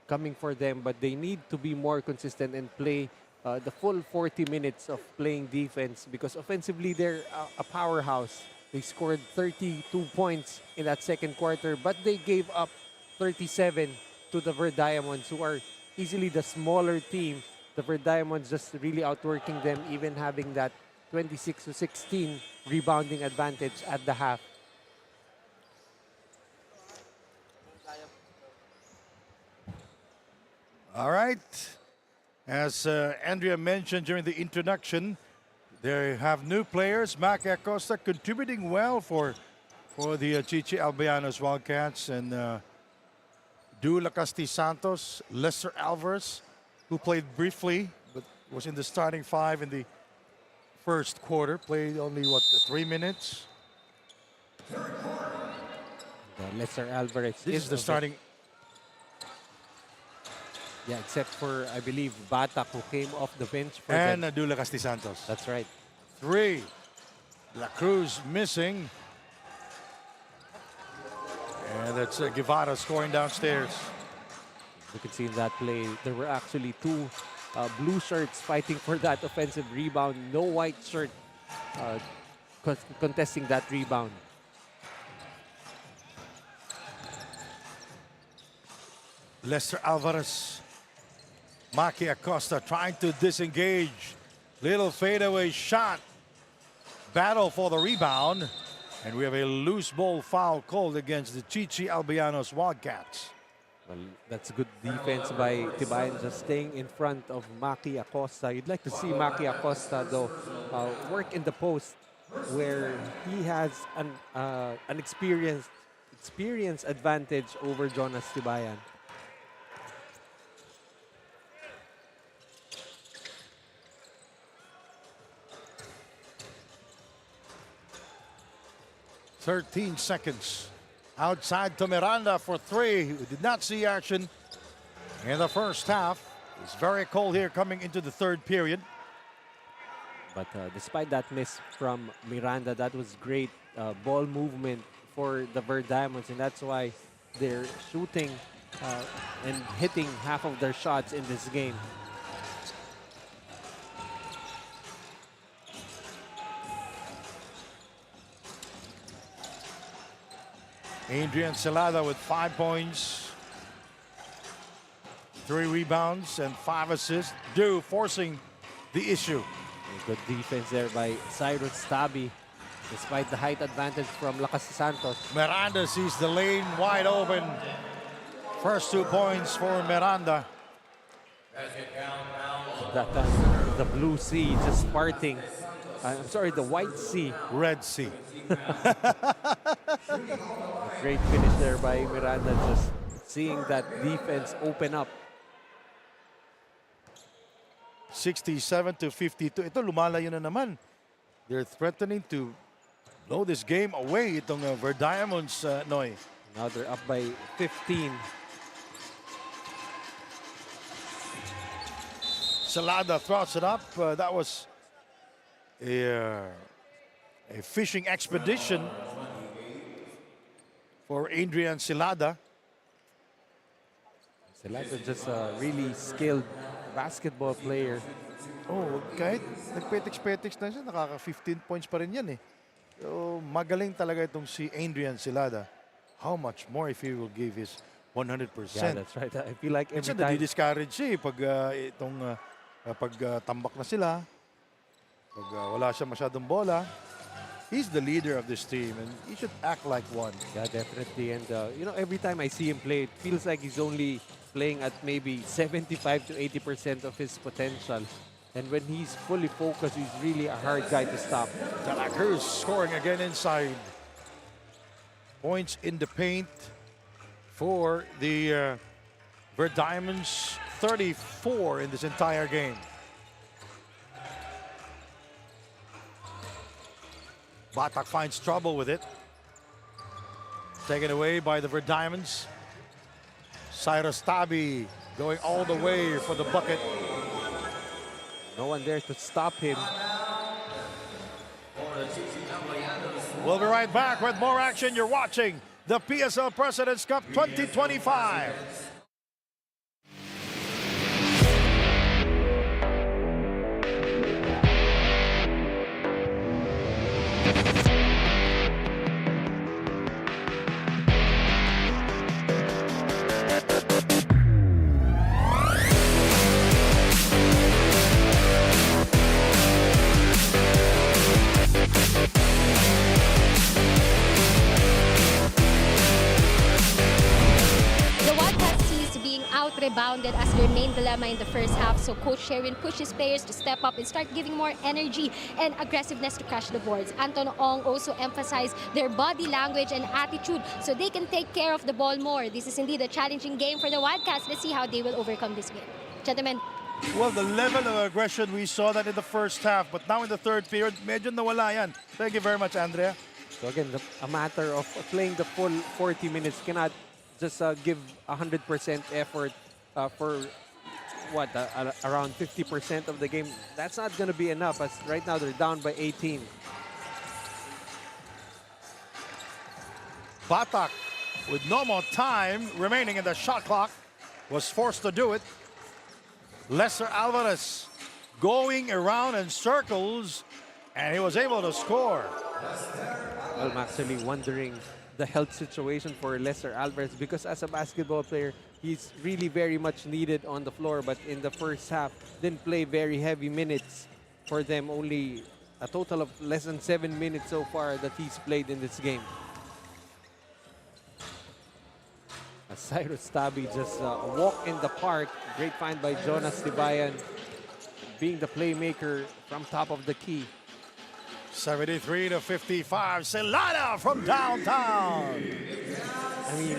coming for them, but they need to be more consistent and play the full 40 minutes of playing defense, because offensively they're a powerhouse. They scored 32 points in that second quarter, but they gave up 37 to the Verdiamonds, who are easily the smaller team. The Verdiamonds just really outworking them, even having that 26-16 rebounding advantage at the half. All right. As Andrea mentioned during the introduction, they have new players. Maki Acosta contributing well for the Chichi Albianos Wildcats, and Du Lacasti Santos, Lester Alvarez, who played briefly but was in the starting 5 in the first quarter, played only 3 minutes. Lester Alvarez This is the starting. Yeah, except for, I believe, Batak, who came off the bench for And them. Dula Casti Santos. That's right. 3. La Cruz missing. And that's Guevara scoring downstairs. You can see in that play, there were actually 2 blue shirts fighting for that offensive rebound. No white shirt contesting that rebound. Lester Alvarez. Maki Acosta trying to disengage. Little fadeaway shot. Battle for the rebound. And we have a loose ball foul called against the Chichi Albianos Wildcats. Well, that's good defense by Tibayan, just staying in front of Maki Acosta. You'd like to see Maki Acosta, though, work in the post, where he has an experience advantage over Jonas Tibayan. "13 seconds. Outside to Miranda for 3. Who did not see action in the first half. It's very cold here coming into the third period. But despite that miss from Miranda, that was great ball movement for the Verdiamonds, and that's why they're shooting and hitting half of their shots in this game. Adrian Celada with 5 points, 3 rebounds, and 5 assists. Dew forcing the issue. Good defense there by Cyrus Tabi, despite the height advantage from Lakas Santos. Miranda sees the lane wide open. First 2 points for Miranda. That time, the blue sea just parting. I'm sorry, the white sea. Red Sea. Great finish there by Miranda, just seeing that defense open up. 67 to 52. Ito lumalayo na naman. They're threatening to blow this game away. Itong VERDIAMONDS, Noy. Now they're up by 15. Celada throws it up. That was a fishing expedition for Adrian Celada. Celada just a really skilled basketball player. Oh, kahit nagpetix-petix na siya, nakaka-15 points pa rin yan eh. So, magaling talaga itong si Adrian Celada. How much more if he will give his 100%? Yeah, that's right. I feel like every Minsan time. nadi-discourage siya eh pag tambak na sila. Pag wala siya masyadong bola. He's the leader of this team and he should act like one. Yeah, definitely. And, you know, every time I see him play, it feels like he's only playing at maybe 75 to 80% of his potential. And when he's fully focused, he's really a hard guy to stop. De La Cruz scoring again inside. Points in the paint for the VERDIAMONDS, 34 in this entire game. Batak finds trouble with it. Taken away by the VERDIAMONDS. Cyrus Tabi going all the way for the bucket. No one there to stop him. We'll be right back with more action. You're watching the PSL President's Cup 2025. Rebounded as their main dilemma in the first half. So Coach Sherwin pushes players to step up and start giving more energy and aggressiveness to crash the boards. Anton Ong also emphasized their body language and attitude so they can take care of the ball more. This is indeed a challenging game for the Wildcats. Let's see how they will overcome this game. Gentlemen. Well, the level of aggression, we saw that in the first half, but now in the third period, medyo nawala yan. Thank you very much, Andrea. So again, a matter of playing the full 40 minutes. Cannot just give 100% effort for what, around 50% of the game. That's not going to be enough, as right now they're down by 18. Batak, with no more time remaining in the shot clock, was forced to do it. Lester Alvarez going around in circles, and he was able to score. Well, I'm actually wondering the health situation for Lester Alvarez, because as a basketball player, he's really very much needed on the floor, but in the first half, didn't play very heavy minutes for them. Only a total of less than 7 minutes so far that he's played in this game. As Cyrus Tabi just walk in the park. Great find by Jonas Tibayan, being the playmaker from top of the key. 73 to 55, Celada from downtown. I mean,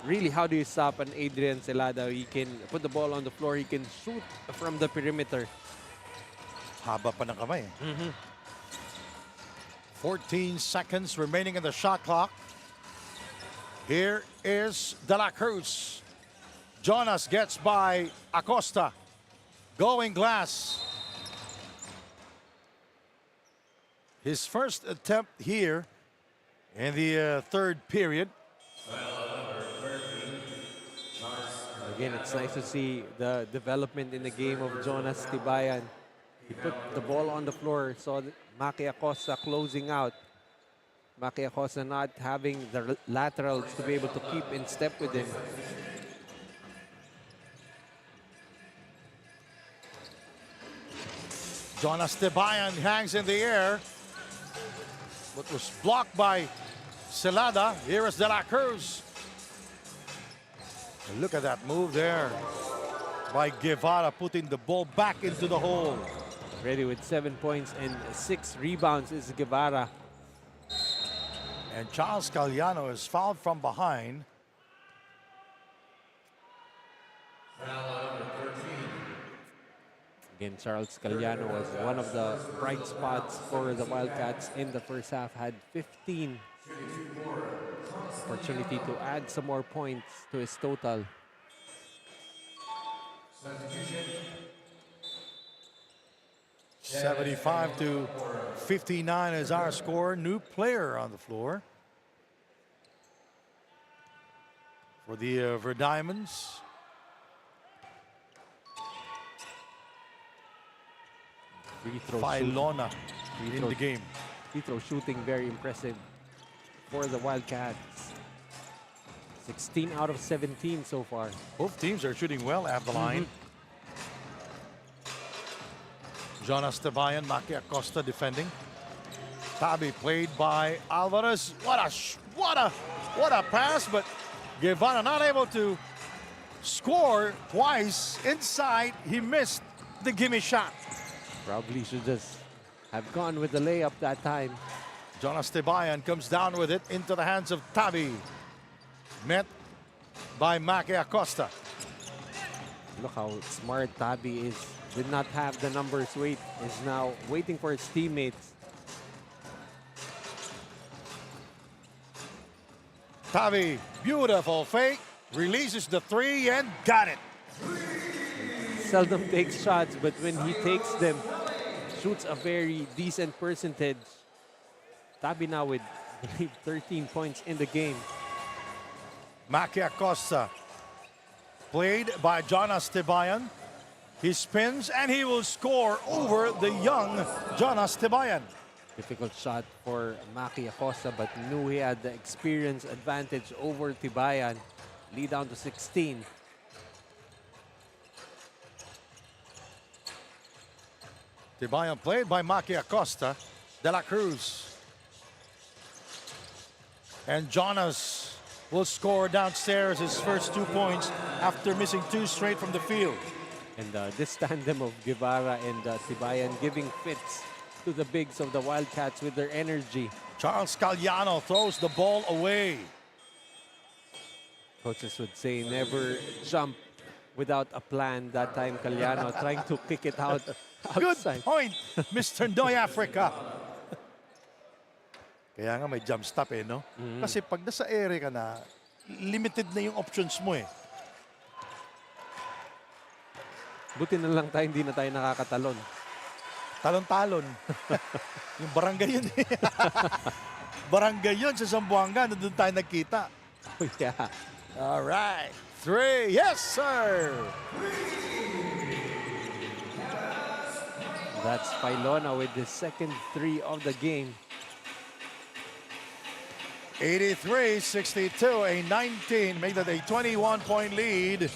really, how do you stop an Adrian Celada? He can put the ball on the floor. He can shoot from the perimeter. Haba pa ng kamay. 14 seconds remaining in the shot clock. Here is De La Cruz. Jonas gets by Acosta. Going glass. His first attempt here in the third period. Again, it's nice to see the development in the game of Jonas Tibayan. He put the ball on the floor, saw Maki Acosta closing out. Maki Acosta not having the laterals to be able to keep in step with him. Jonas Tebayan hangs in the air, but was blocked by Celada. Here is De La Cruz. And look at that move there by Guevara, putting the ball back into the hole. Ready with 7 points and 6 rebounds is Guevara. And Charles Caliano is fouled from behind. Again, Charles Caliano was one of the bright spots for the Wildcats in the first half. Had 15 opportunity to add some more points to his total. $75-59 is our score. New player on the floor for the VERDIAMONDS. Free throw Filona Free in throw- the game. Free throw shooting very impressive for the Wildcats. 16 out of 17 so far. Both teams are shooting well at the line. Jonas Tebayan, Maki Acosta defending. Tabi played by Alvarez. What a pass, but Guevara not able to score twice inside. He missed the gimme shot. Probably should just have gone with the layup that time. Jonas Tebayan comes down with it into the hands of Tabi. Met by Maki Acosta. Look how smart Tabi is. Did not have the numbers wait. Is now waiting for his teammates. Tabi, beautiful fake. Releases the three and got it. Seldom takes shots, but when he takes them, shoots a very decent percentage. Tabi now with, I believe, 13 points in the game. Maki Acosta played by Jonas Tebayan. He spins and he will score over the young Jonas Tebayan. Difficult shot for Maki Acosta, but knew he had the experience advantage over Tibayan. Lead down to 16. Tebayan played by Maki Acosta. De La Cruz. And Jonas will score downstairs his first 2 points after missing 2 straight from the field. And this tandem of Guevara and Tibayan giving fits to the bigs of the Wildcats with their energy. Charles Caliano throws the ball away. Coaches would say never jump without a plan. That time Caliano trying to kick it out Good outside. point, Mr. Noy Africa. Kaya nga may jump stop eh, no? Kasi pag nasa ere ka na, limited na yung options mo eh. Buti na lang tayo, hindi na tayo nakakatalon. Talon-talon. Yung barangay yun eh. Barangay yun sa Zamboanga, nandun tayo nagkita. Oh, yeah. All right. 3. Yes, sir. That's Filona with the second 3 of the game. 83-62, a 19, make that a 21-point lead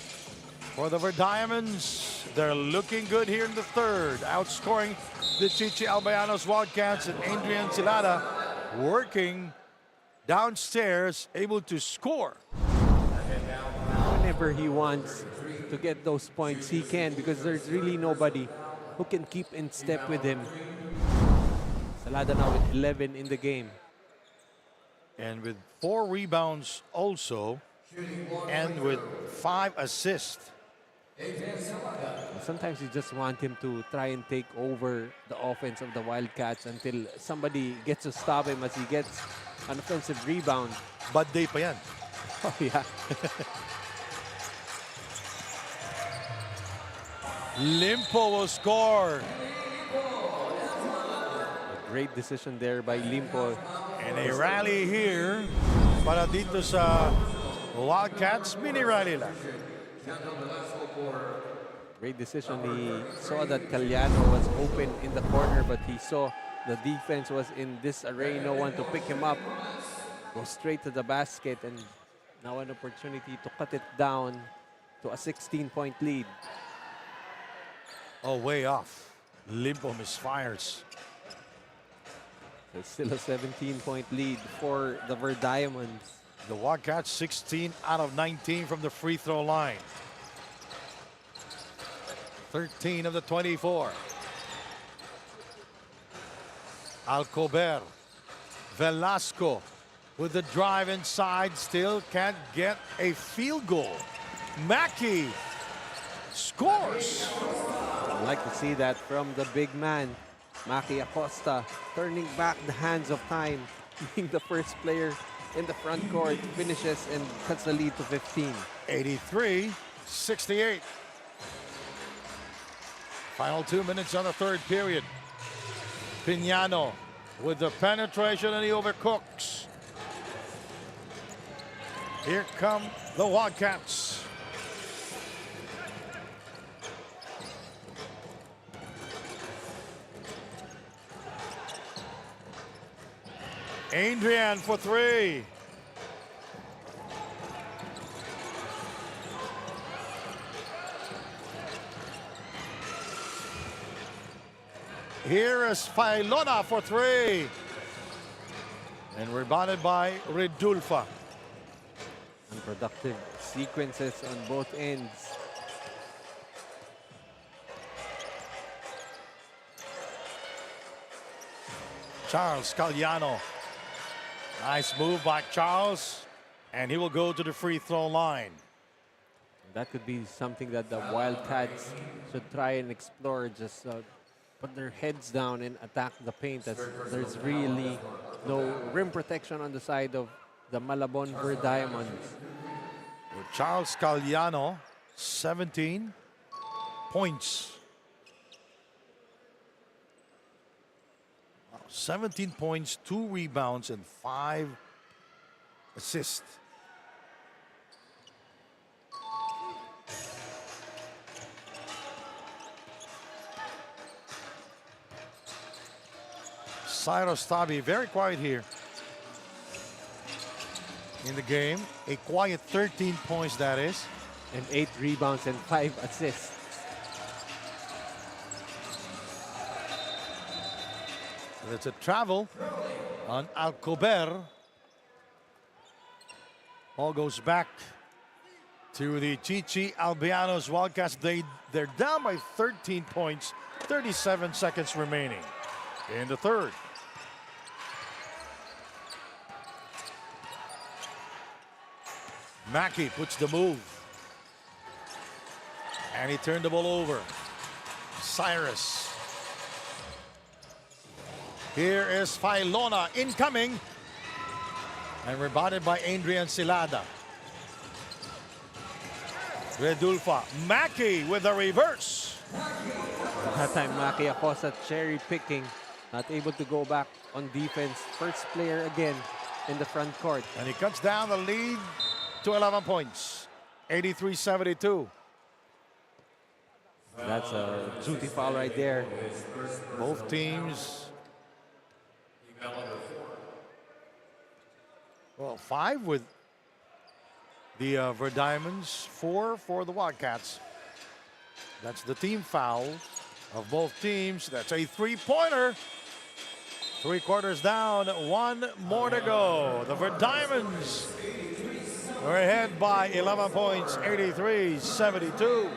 for the VERDIAMONDS. They're looking good here in the third, outscoring the Chichi Albayanos Wildcats, and Adrian Silada working downstairs, able to score. Whenever he wants to get those points, he can, because there's really nobody who can keep in step with him. Salada now with 11 in the game. And with 4 rebounds also, and with 5 assists. Sometimes you just want him to try and take over the offense of the Wildcats until somebody gets to stop him as he gets an offensive rebound. Bad day pa yan. Oh, yeah. Limpo will score. Great decision there by Limpo. And a rally here para dito sa Wildcats. Mini rally lang. Great decision. He saw that Caliano was open in the corner, but he saw The defense was in disarray, no one to pick him up. Go straight to the basket, and now an opportunity to cut it down to a 16-point lead. Oh, way off. Limpo misfires. So it's still a 17-point lead for the VERDIAMONDS. The Wildcats 16 out of 19 from the free throw line. 13 of the 24. Alcober. Velasco with the drive inside, still can't get a field goal. Mackey scores. I'd like to see that from the big man, Maki Acosta, turning back the hands of time, being the first player in the front court, finishes and cuts the lead to 15. 83-68. Final 2 minutes on the third period. Piñano with the penetration, and he overcooks. Here come the Wildcats. Adrian for three. Here is Failona for three. And rebounded by Redulfa. Unproductive sequences on both ends. Charles Caliano. Nice move by Charles. And he will go to the free throw line. That could be something that the Wildcats should try and explore. Just put their heads down and attack the paint, as there's really no rim protection on the side of the Malabon VERDIAMONDS. Charles Caliano, 17 points. 17 points, 2 rebounds, and 5 assists. Cyrus Tabi, very quiet here in the game. A quiet 13 points, that is. And 8 rebounds and 5 assists. It's a travel on Alcober. Ball goes back to the Chichi Albianos Wildcats. They're down by 13 points, 37 seconds remaining in the third. Mackey puts the move. And he turned the ball over. Cyrus. Here is Failona incoming. And rebounded by Adrian Silada. Redulfa. Mackey with a reverse. That time, Maki Acosta cherry picking, not able to go back on defense. First player again in the front court. And he cuts down the lead to 11 points. 83-72. That's a duty foul right there. Both teams. Well, 5 with the VERDIAMONDS, 4 for the Wildcats. That's the team foul of both teams. That's a 3-pointer. 3 quarters down, 1 more to go. The VERDIAMONDS are ahead by 11 points, 83-72.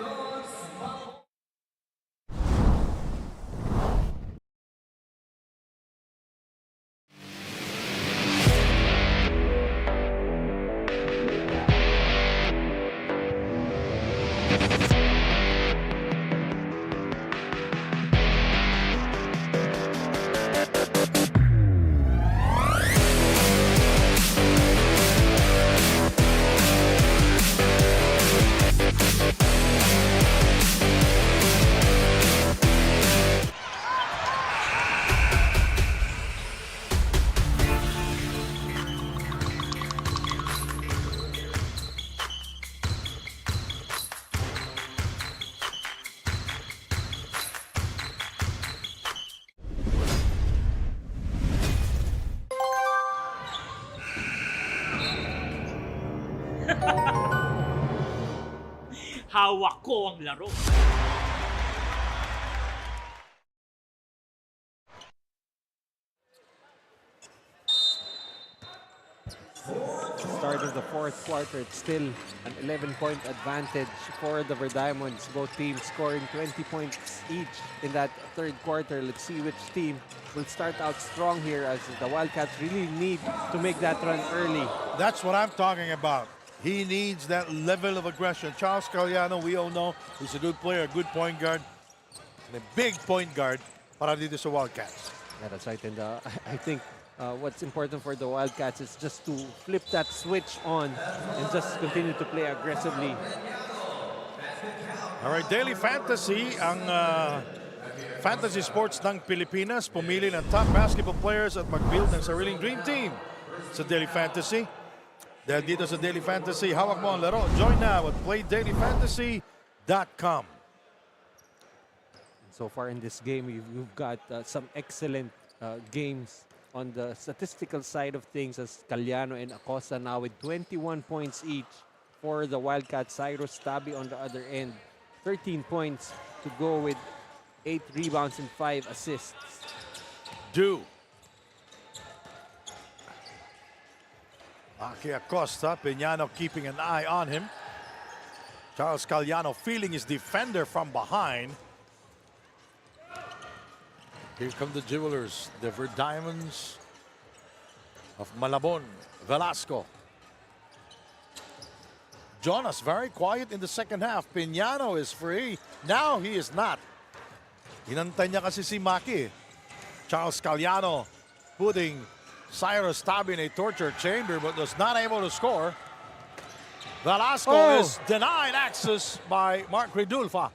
hawak ko ang laro. Start of the fourth quarter, it's still an 11-point advantage for the VERDIAMONDS. Both teams scoring 20 points each in that third quarter. Let's see which team will start out strong here, as the Wildcats really need to make that run early. That's what I'm talking about. He needs that level of aggression. Charles Caliano, we all know, he's a good player, a good point guard, and a big point guard para dito sa Wildcats. Yeah, that's right. And I think what's important for the Wildcats is just to flip that switch on and just continue to play aggressively. All right, Daily Fantasy, ang fantasy sports ng Pilipinas. Pumili ng top basketball players at mag-build ng sariling dream team sa Daily Fantasy. Dahil dito sa Daily Fantasy, hawak mo ang laro. Join now at playdailyfantasy.com. So far in this game, you've got some excellent games on the statistical side of things, as Caliano and Acosta now with 21 points each. For the Wildcats, Cyrus Tabi on the other end, 13 points to go with 8 rebounds and 5 assists. Aki Acosta, Piñano keeping an eye on him. Charles Caliano feeling his defender from behind. Here come the Jewelers, the VERDIAMONDS of Malabon, Velasco. Jonas very quiet in the second half. Piñano is free. Now he is not. Hinantay niya kasi si Maki. Charles Caliano putting Cyrus Tabi in a torture chamber but was not able to score. Velasco is denied access by Mark Ridulfa.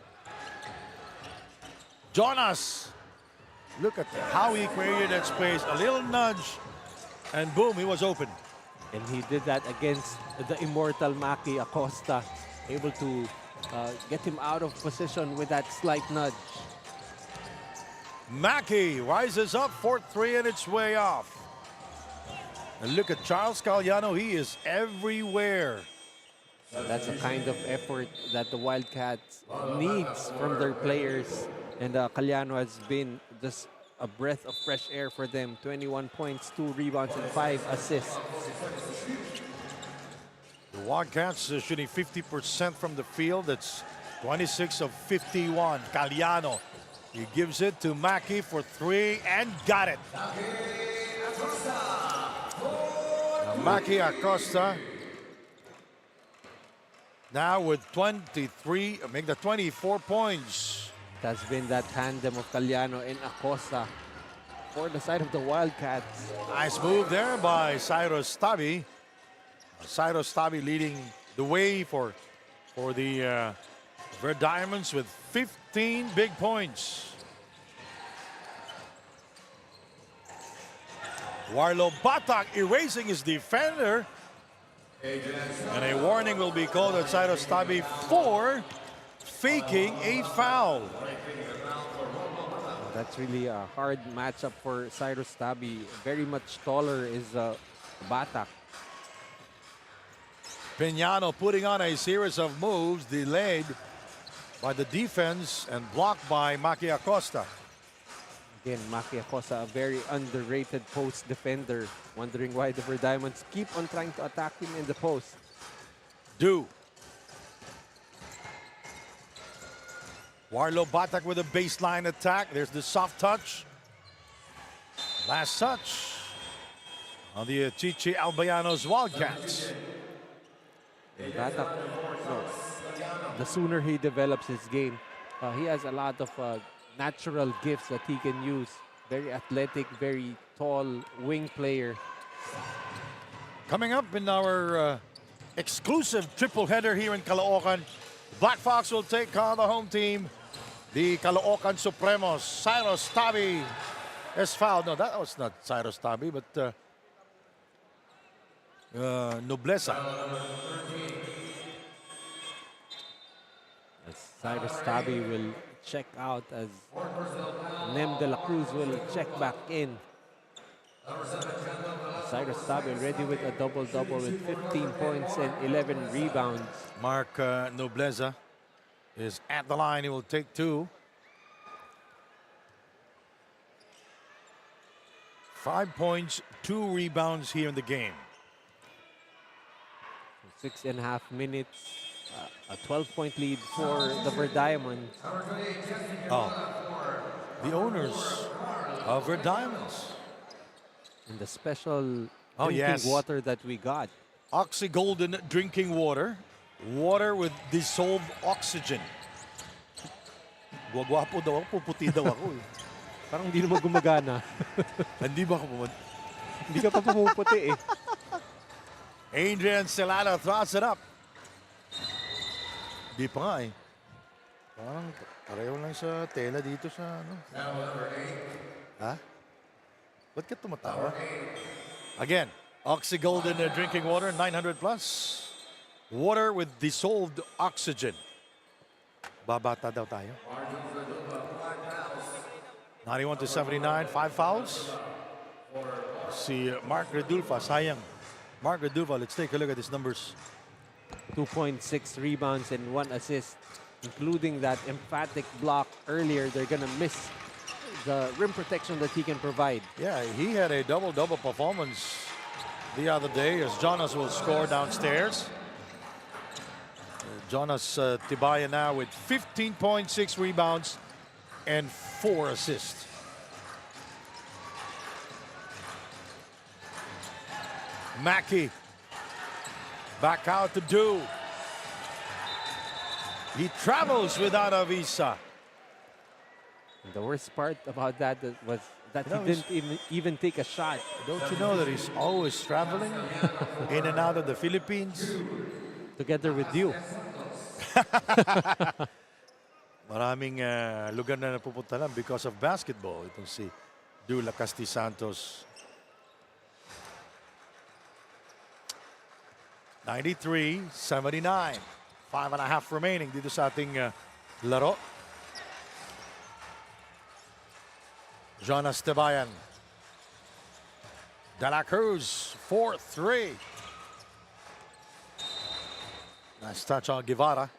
Jonas, look at how he created that space. A little nudge, and boom, he was open. And he did that against the immortal Maki Acosta, able to get him out of position with that slight nudge. Maki rises up, 4-3, and it's way off. And look at Charles Caliano, he is everywhere. That's the kind of effort that the Wildcats needs from their players. And Caliano has been just a breath of fresh air for them. 21 points, 2 rebounds, and 5 assists. The Wildcats are shooting 50% from the field. That's 26 of 51. Caliano, he gives it to Maki for 3 and got it. Now, Maki Acosta now with 23, make the 24 points. It has been that tandem of Caliano and Acosta for the side of the Wildcats. Nice move there by Cyrus Tabi. Cyrus Tabi leading the way for the VERDIAMONDS with 15 big points. Warlo Batak erasing his defender. And a warning will be called at Cyrus Tabi for faking a foul. That's really a hard matchup for Cyrus Tabi. Very much taller is Batak. Piñano putting on a series of moves delayed by the defense and blocked by Maki Acosta. Again, Maki Acosta, a very underrated post defender. Wondering why the VERDIAMONDS keep on trying to attack him in the post. Warlo Batak with a baseline attack. There's the soft touch. Last touch on the Chichi Albayanos Wildcats. Batak, the sooner he develops his game, he has a lot of natural gifts that he can use. Very athletic, very tall wing player. Coming up in our exclusive triple header here in Caloocan, Black Fox will take on the home team, the Caloocan Supremos. Cyrus Tabi is fouled. No, that was not Cyrus Tabi, but Nobleza. As Cyrus Tabi will check out, as Nem de la Cruz will check back in. Cyrus Tabi already with a double-double with 15 points and 11 rebounds. Mark Nobleza is at the line. He will take 2. 5 points, 2 rebounds here in the game. 6.5 minutes. A 12-point lead for the VERDIAMONDS. Oh, the owners of VERDIAMONDS. And the special Oh, drinking yes. water that we got. Oxy Golden drinking water. Water with dissolved oxygen. Gwapo daw ako, puputi daw ako eh. Parang hindi naman gumagana. Hindi ba ako pumunta? Hindi ka pa pumuputi eh. Adrian Celada throws it up. Di pa nga eh. Parang pareho lang sa tela dito sa ano. Ha? Ba't ka tumatawa? Again, Oxy Golden drinking water, 900 plus. Water with dissolved oxygen. Babata daw tayo. 91 to 79, 5 fouls. Si Mark Redulfa, sayang. Mark Redulfa, let's take a look at his numbers. 2.6 rebounds and 1 assist, including that emphatic block earlier. They're gonna miss the rim protection that he can provide. Yeah, he had a double-double performance the other day as Jonas will score downstairs. Jonas Tibaya now with 15.6 rebounds and 4 assists. Mackey back out to do. He travels without a visa. And the worst part about that was that You know, he didn't even take a shot. Don't you know that he's always traveling in and out of the Philippines? Together with you. Maraming lugar na napupunta lang because of basketball. Itong si Dula Casti Santos. 93-79. 5.5 remaining dito sa ating laro. Jonas Tebayan. De La Cruz, 4-3. Nice touch on Guevara.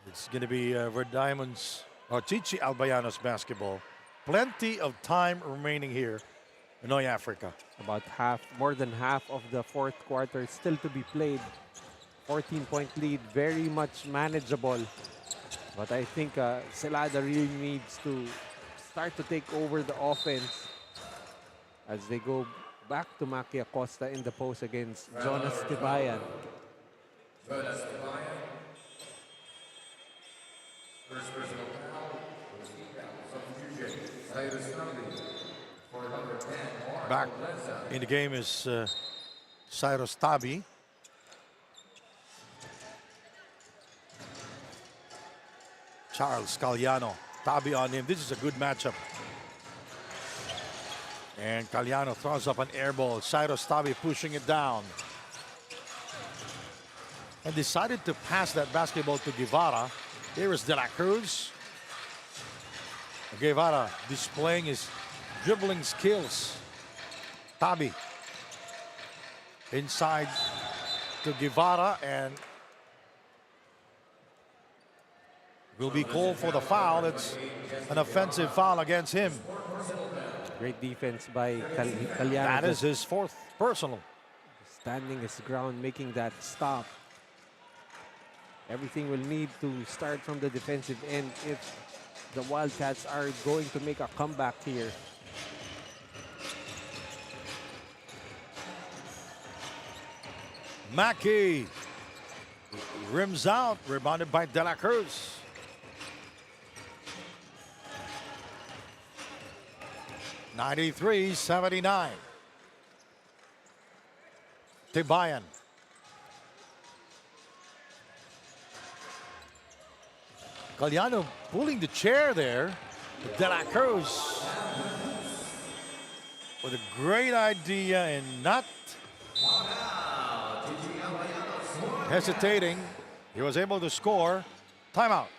It's going to be VERDIAMONDS or Chichi Albayanos basketball. Plenty of time remaining here in Noy Africa. About more than half of the fourth quarter still to be played. 14-point lead, very much manageable. But I think Celada really needs to start to take over the offense as they go back to Maki Acosta in the post against Jonas Tibayan. Back in the game is Cyrus Tabi. Charles Caliano. Tabi on him. This is a good matchup. And Caliano throws up an air ball. Cyrus Tabi pushing it down. And decided to pass that basketball to Guevara. Here is De La Cruz. Guevara displaying his dribbling skills. Tabi inside to Guevara and will be called for the foul. It's an offensive foul against him. Great defense by Caliano. That is his 4th personal. Standing his ground, making that stop. Everything will need to start from the defensive end if the Wildcats are going to make a comeback here. Mackey rims out, rebounded by De La Cruz. (93-79). Tibayan. Caliano pulling the chair there. De La Cruz with a great idea and not hesitating. He was able to score. Timeout.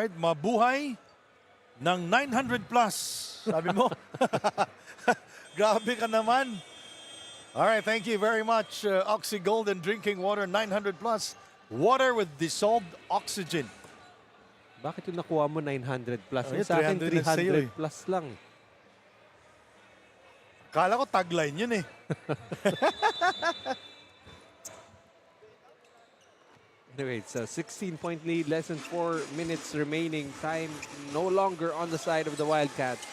right, mabuhay ng 900 plus. Sabi mo? Grabe ka naman. All right, thank you very much. Oxy Golden Drinking Water 900 plus. Water with dissolved oxygen. Bakit yung nakuha mo 900 plus? Oh, Yung sa akin 300 na sa'yo 300 plus lang. Kala ko tagline yun eh. Anyway, it's a 16-point lead, less than 4 minutes remaining. Time no longer on the side of the Wildcats.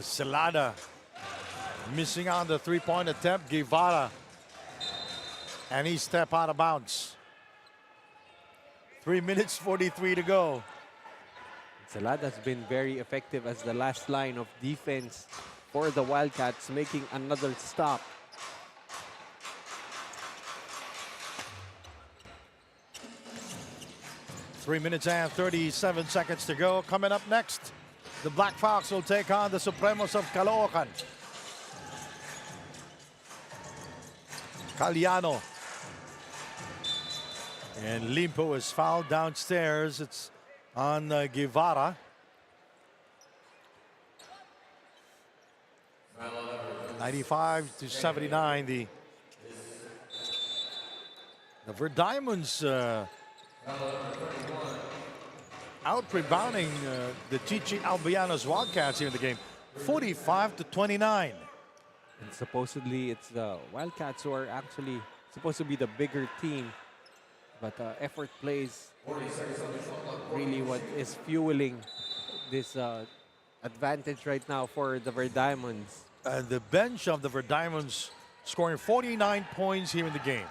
Celada missing on the three-point attempt. Guevara. And he step out of bounds. 3 minutes 43 to go. Celada has been very effective as the last line of defense for the Wildcats, making another stop. Three minutes and 37 seconds to go. Coming up next, the Black Fox will take on the Supremos of Caloocan. Caliano. And Limpo is fouled downstairs. It's on Guevara. (95-79). The VERDIAMONDS out rebounding the Chichi Albayanos Wildcats here in the game, 45-29. And supposedly it's the Wildcats who are actually supposed to be the bigger team. But effort plays really what is fueling this advantage right now for the VERDIAMONDS. And the bench of the VERDIAMONDS scoring 49 points here in the game.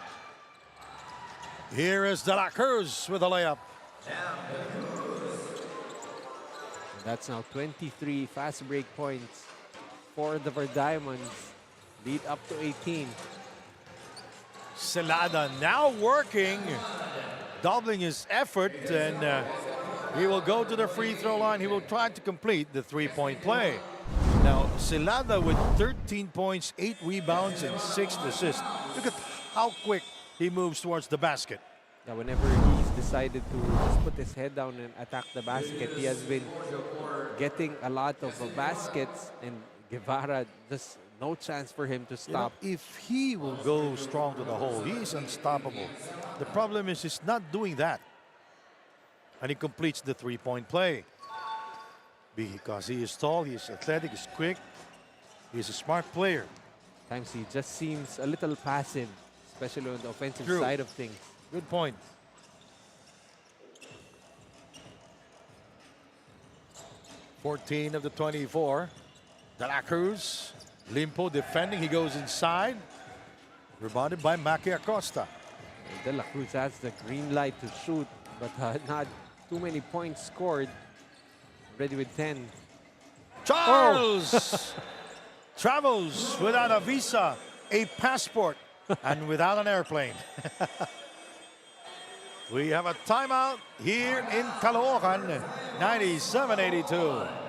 Here is De La Cruz with a layup. That's now 23 fast break points for the VERDIAMONDS. Lead up to 18. Celada now working, doubling his effort, and he will go to the free throw line. He will try to complete the three-point play. Now, Celada with 13 points, 8 rebounds, and 6 assists. Look at how quick he moves towards the basket. Yeah, whenever he's decided to just put his head down and attack the basket, he has been getting a lot of baskets, and Guevara, just no chance for him to stop. You know, if he will go strong to the hole, he's unstoppable. The problem is he's not doing that. And he completes the three-point play. Because he is tall, he is athletic, he's quick, he's a smart player. Times he just seems a little passive, especially on the offensive True. side of things. Good point. (14 of the 24). De La Cruz. Limpo defending. He goes inside. Rebounded by Maki Acosta. De La Cruz has the green light to shoot, but not too many points scored. Ready with 10. Charles travels without a visa, a passport, and without an airplane. We have a timeout here in Caloocan, 97-82.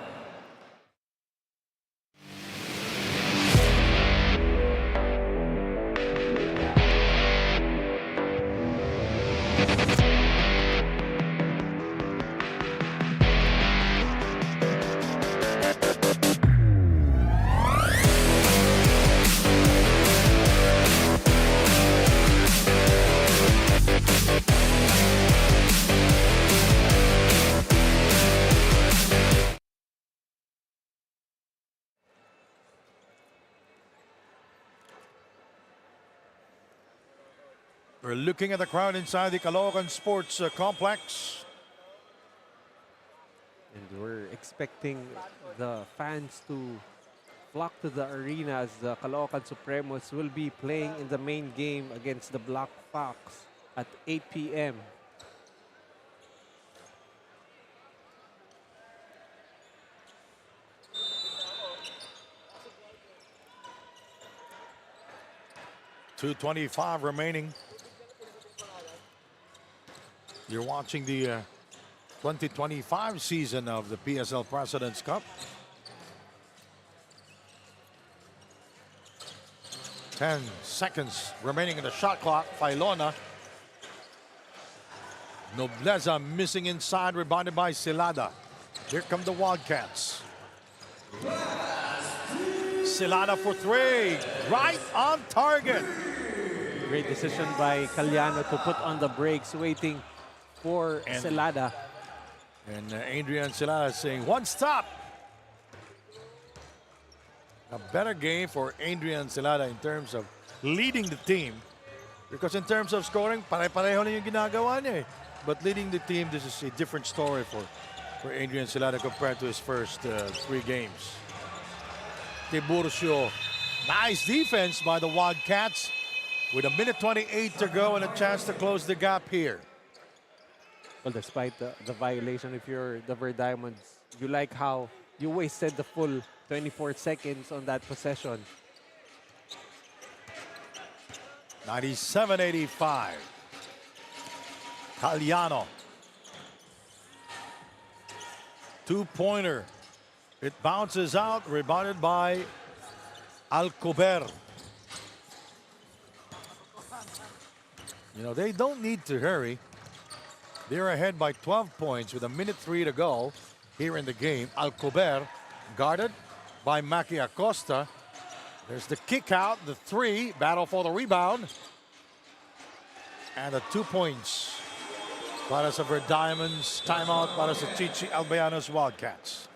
We're looking at the crowd inside the Caloocan Sports Complex. And we're expecting the fans to flock to the arena as the Caloocan Supremos will be playing in the main game against the Black Fox at 8 p.m. .225 remaining. You're watching the 2025 season of the PSL President's Cup. 10 seconds remaining in the shot clock. Filona Nobleza missing inside, rebounded by Celada. Here come the Wildcats. Celada for three, right on target. Great decision by Caliano to put on the brakes, waiting for Celada. And Adrian Celada saying, one stop. A better game for Adrian Celada in terms of leading the team. Because in terms of scoring, pare-pareho na yung ginagawa niya eh. But leading the team, this is a different story for Adrian Celada compared to his first 3 games. Tiburcio, nice defense by the Wildcats with a minute 28 to go and a chance to close the gap here. Well, despite the violation, if you're the VERDIAMONDS, you like how you wasted the full 24 seconds on that possession. 97-85. Caliano. 2-pointer. It bounces out, rebounded by Alcober. You know, they don't need to hurry. They're ahead by 12 points with a minute 3 to go here in the game. Alcober guarded by Maki Acosta. There's the kick out, the 3, battle for the rebound. And the 2 points. Para sa VERDIAMONDS, timeout para sa Chichi Albayanos Wildcats.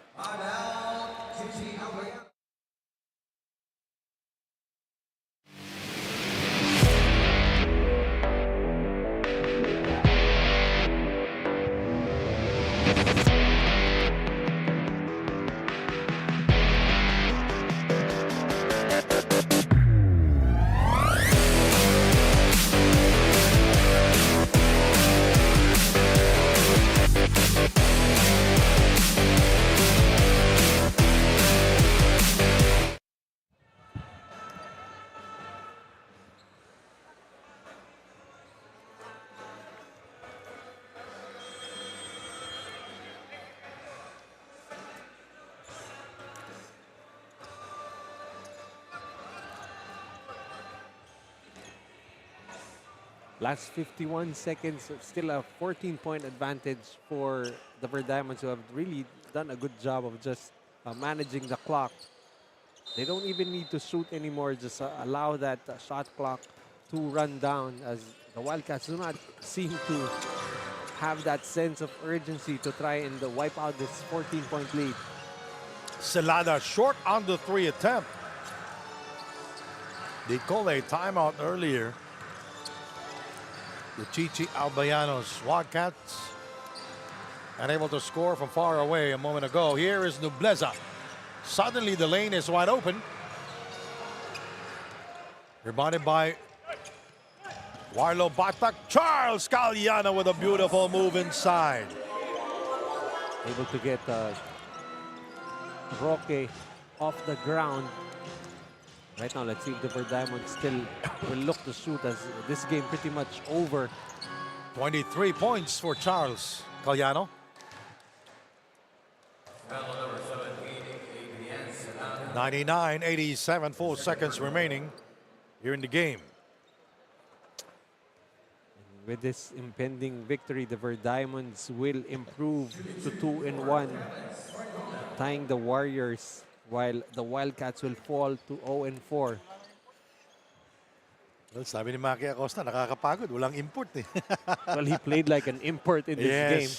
Last 51 seconds, still a 14-point advantage for the VERDIAMONDS, who have really done a good job of just managing the clock. They don't even need to shoot anymore, just allow that shot clock to run down, as the Wildcats do not seem to have that sense of urgency to try and wipe out this 14-point lead. Celada short on the 3 attempt. They called a timeout earlier. The Chichi Albayanos Wildcats unable to score from far away a moment ago. Here is Nobleza. Suddenly the lane is wide open. Rebounded by Warlo Batak. Charles Caliano with a beautiful move inside. Able to get Roque off the ground. Right now, let's see if the VERDIAMONDS still will look to shoot, as this game pretty much over. 23 points for Charles Caliano. 99-87, 4 seconds remaining here in the game. With this impending victory, the VERDIAMONDS will improve to 2-1, tying the Warriors, while the Wildcats will fall to 0-4. Well, sabi ni Maki Acosta, nakakapagod. Walang import eh. Well, he played like an import in this game.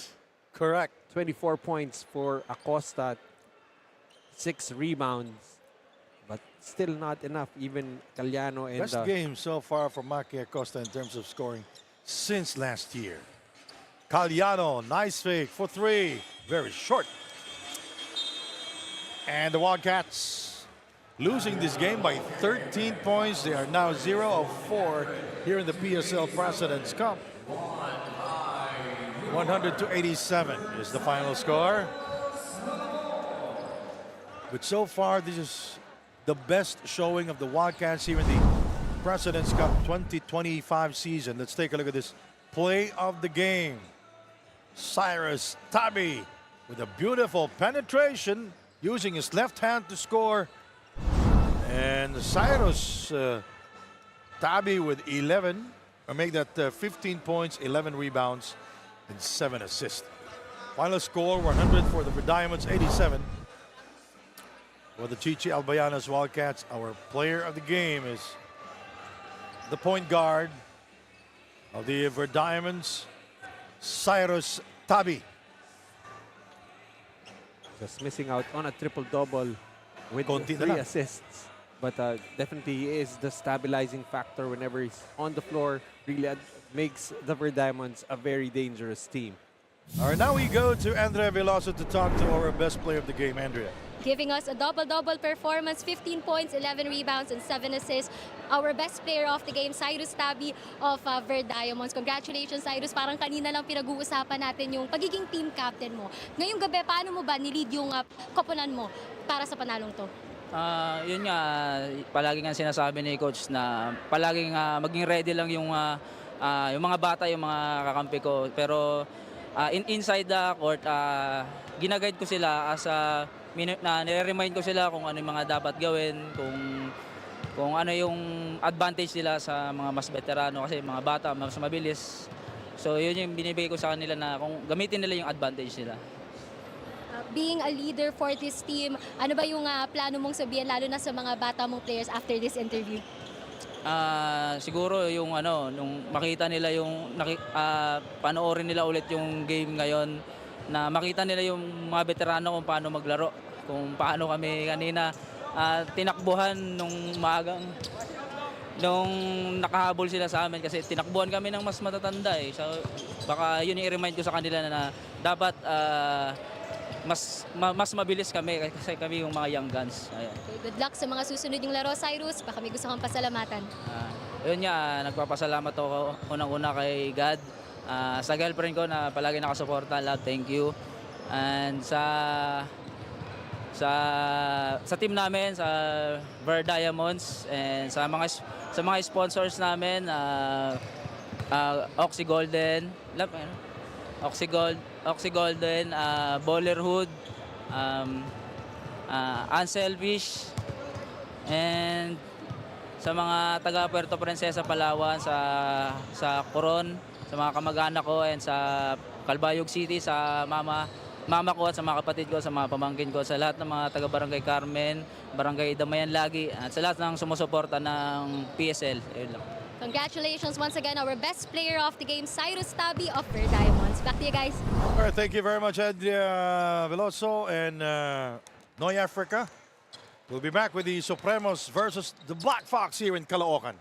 Correct. 24 points for Acosta, 6 rebounds, but still not enough. Even Caliano and Best game so far for Maki Acosta in terms of scoring since last year. Caliano, nice fake for 3. Very short. And the Wildcats losing this game by 13 points. They are now 0 of 4 here in the PSL President's Cup. 100-87 is the final score. But so far, this is the best showing of the Wildcats here in the President's Cup 2025 season. Let's take a look at this play of the game. Cyrus Tabi with a beautiful penetration, using his left hand to score. And Cyrus Tabi with 11, or make that 15 points, 11 rebounds, and 7 assists. Final score 100 for the Verdiamonds, 87. For the Chichi Albayanas Wildcats, our player of the game is the point guard of the Verdiamonds, Cyrus Tabi. Just missing out on a triple-double with Konti na 3 lang. assists. But definitely he is the stabilizing factor whenever he's on the floor. Really makes the Verdiamonds a very dangerous team. All right, now we go to Andrea Veloso to talk to our best player of the game, Andrea. Giving us a double-double performance, 15 points, 11 rebounds, and 7 assists. Our best player of the game, Cyrus Tabi of Verdiamonds. Congratulations, Cyrus. Parang kanina lang pinag-uusapan natin yung pagiging team captain mo. Ngayong gabi, paano mo ba nilid yung koponan mo para sa panalong to? Yun nga, palagi nga sinasabi ni coach na palaging maging ready lang yung mga bata, yung mga kakampi ko. Pero inside the court, ginaguide ko sila as nire-remind ko sila kung ano yung mga dapat gawin, kung ano yung advantage nila sa mga mas veterano kasi mga bata mas mabilis. So yun yung binibigay ko sa kanila na kung gamitin nila yung advantage nila. Being a leader for this team, ano ba yung plano mong sabihin lalo na sa mga bata mong players after this interview? Siguro yung nung makita nila yung panoorin nila ulit yung game ngayon, na makita nila yung mga veterano kung paano maglaro, kung paano kami kanina tinakbuhan nung nakahabol sila sa amin kasi tinakbuhan kami ng mas matatanda eh. So baka yun yung i-remind ko sa kanila na dapat mas mabilis kami kasi kami yung mga young guns. Ayan. Okay, good luck sa mga susunod yung laro, Cyrus. Baka may gusto kang pasalamatan. Yun nga, nagpapasalamat ako unang-una kay God. Sa girlfriend ko na palagi nakasuporta, love, thank you. And sa team namin, sa Verdiamonds, and sa mga sponsors namin, Oxy Golden, Bowlerhood, Unselfish, and sa mga taga Puerto Princesa, Palawan, sa Coron, sa mga kamag-anak ko, and sa Calbayog City, sa mama ko at sa mga kapatid ko, sa mga pamangkin ko, sa lahat ng mga taga Barangay Carmen, Barangay Damayan Lagi, at sa lahat ng sumusuporta ng PSL. Ayun lang. Congratulations once again, our best player of the game, Cyrus Tabi of Verdiamonds. Back to you guys. All right, thank you very much, Andrea Veloso and Noy Africa. We'll be back with the Supremos versus the Black Fox here in Caloocan.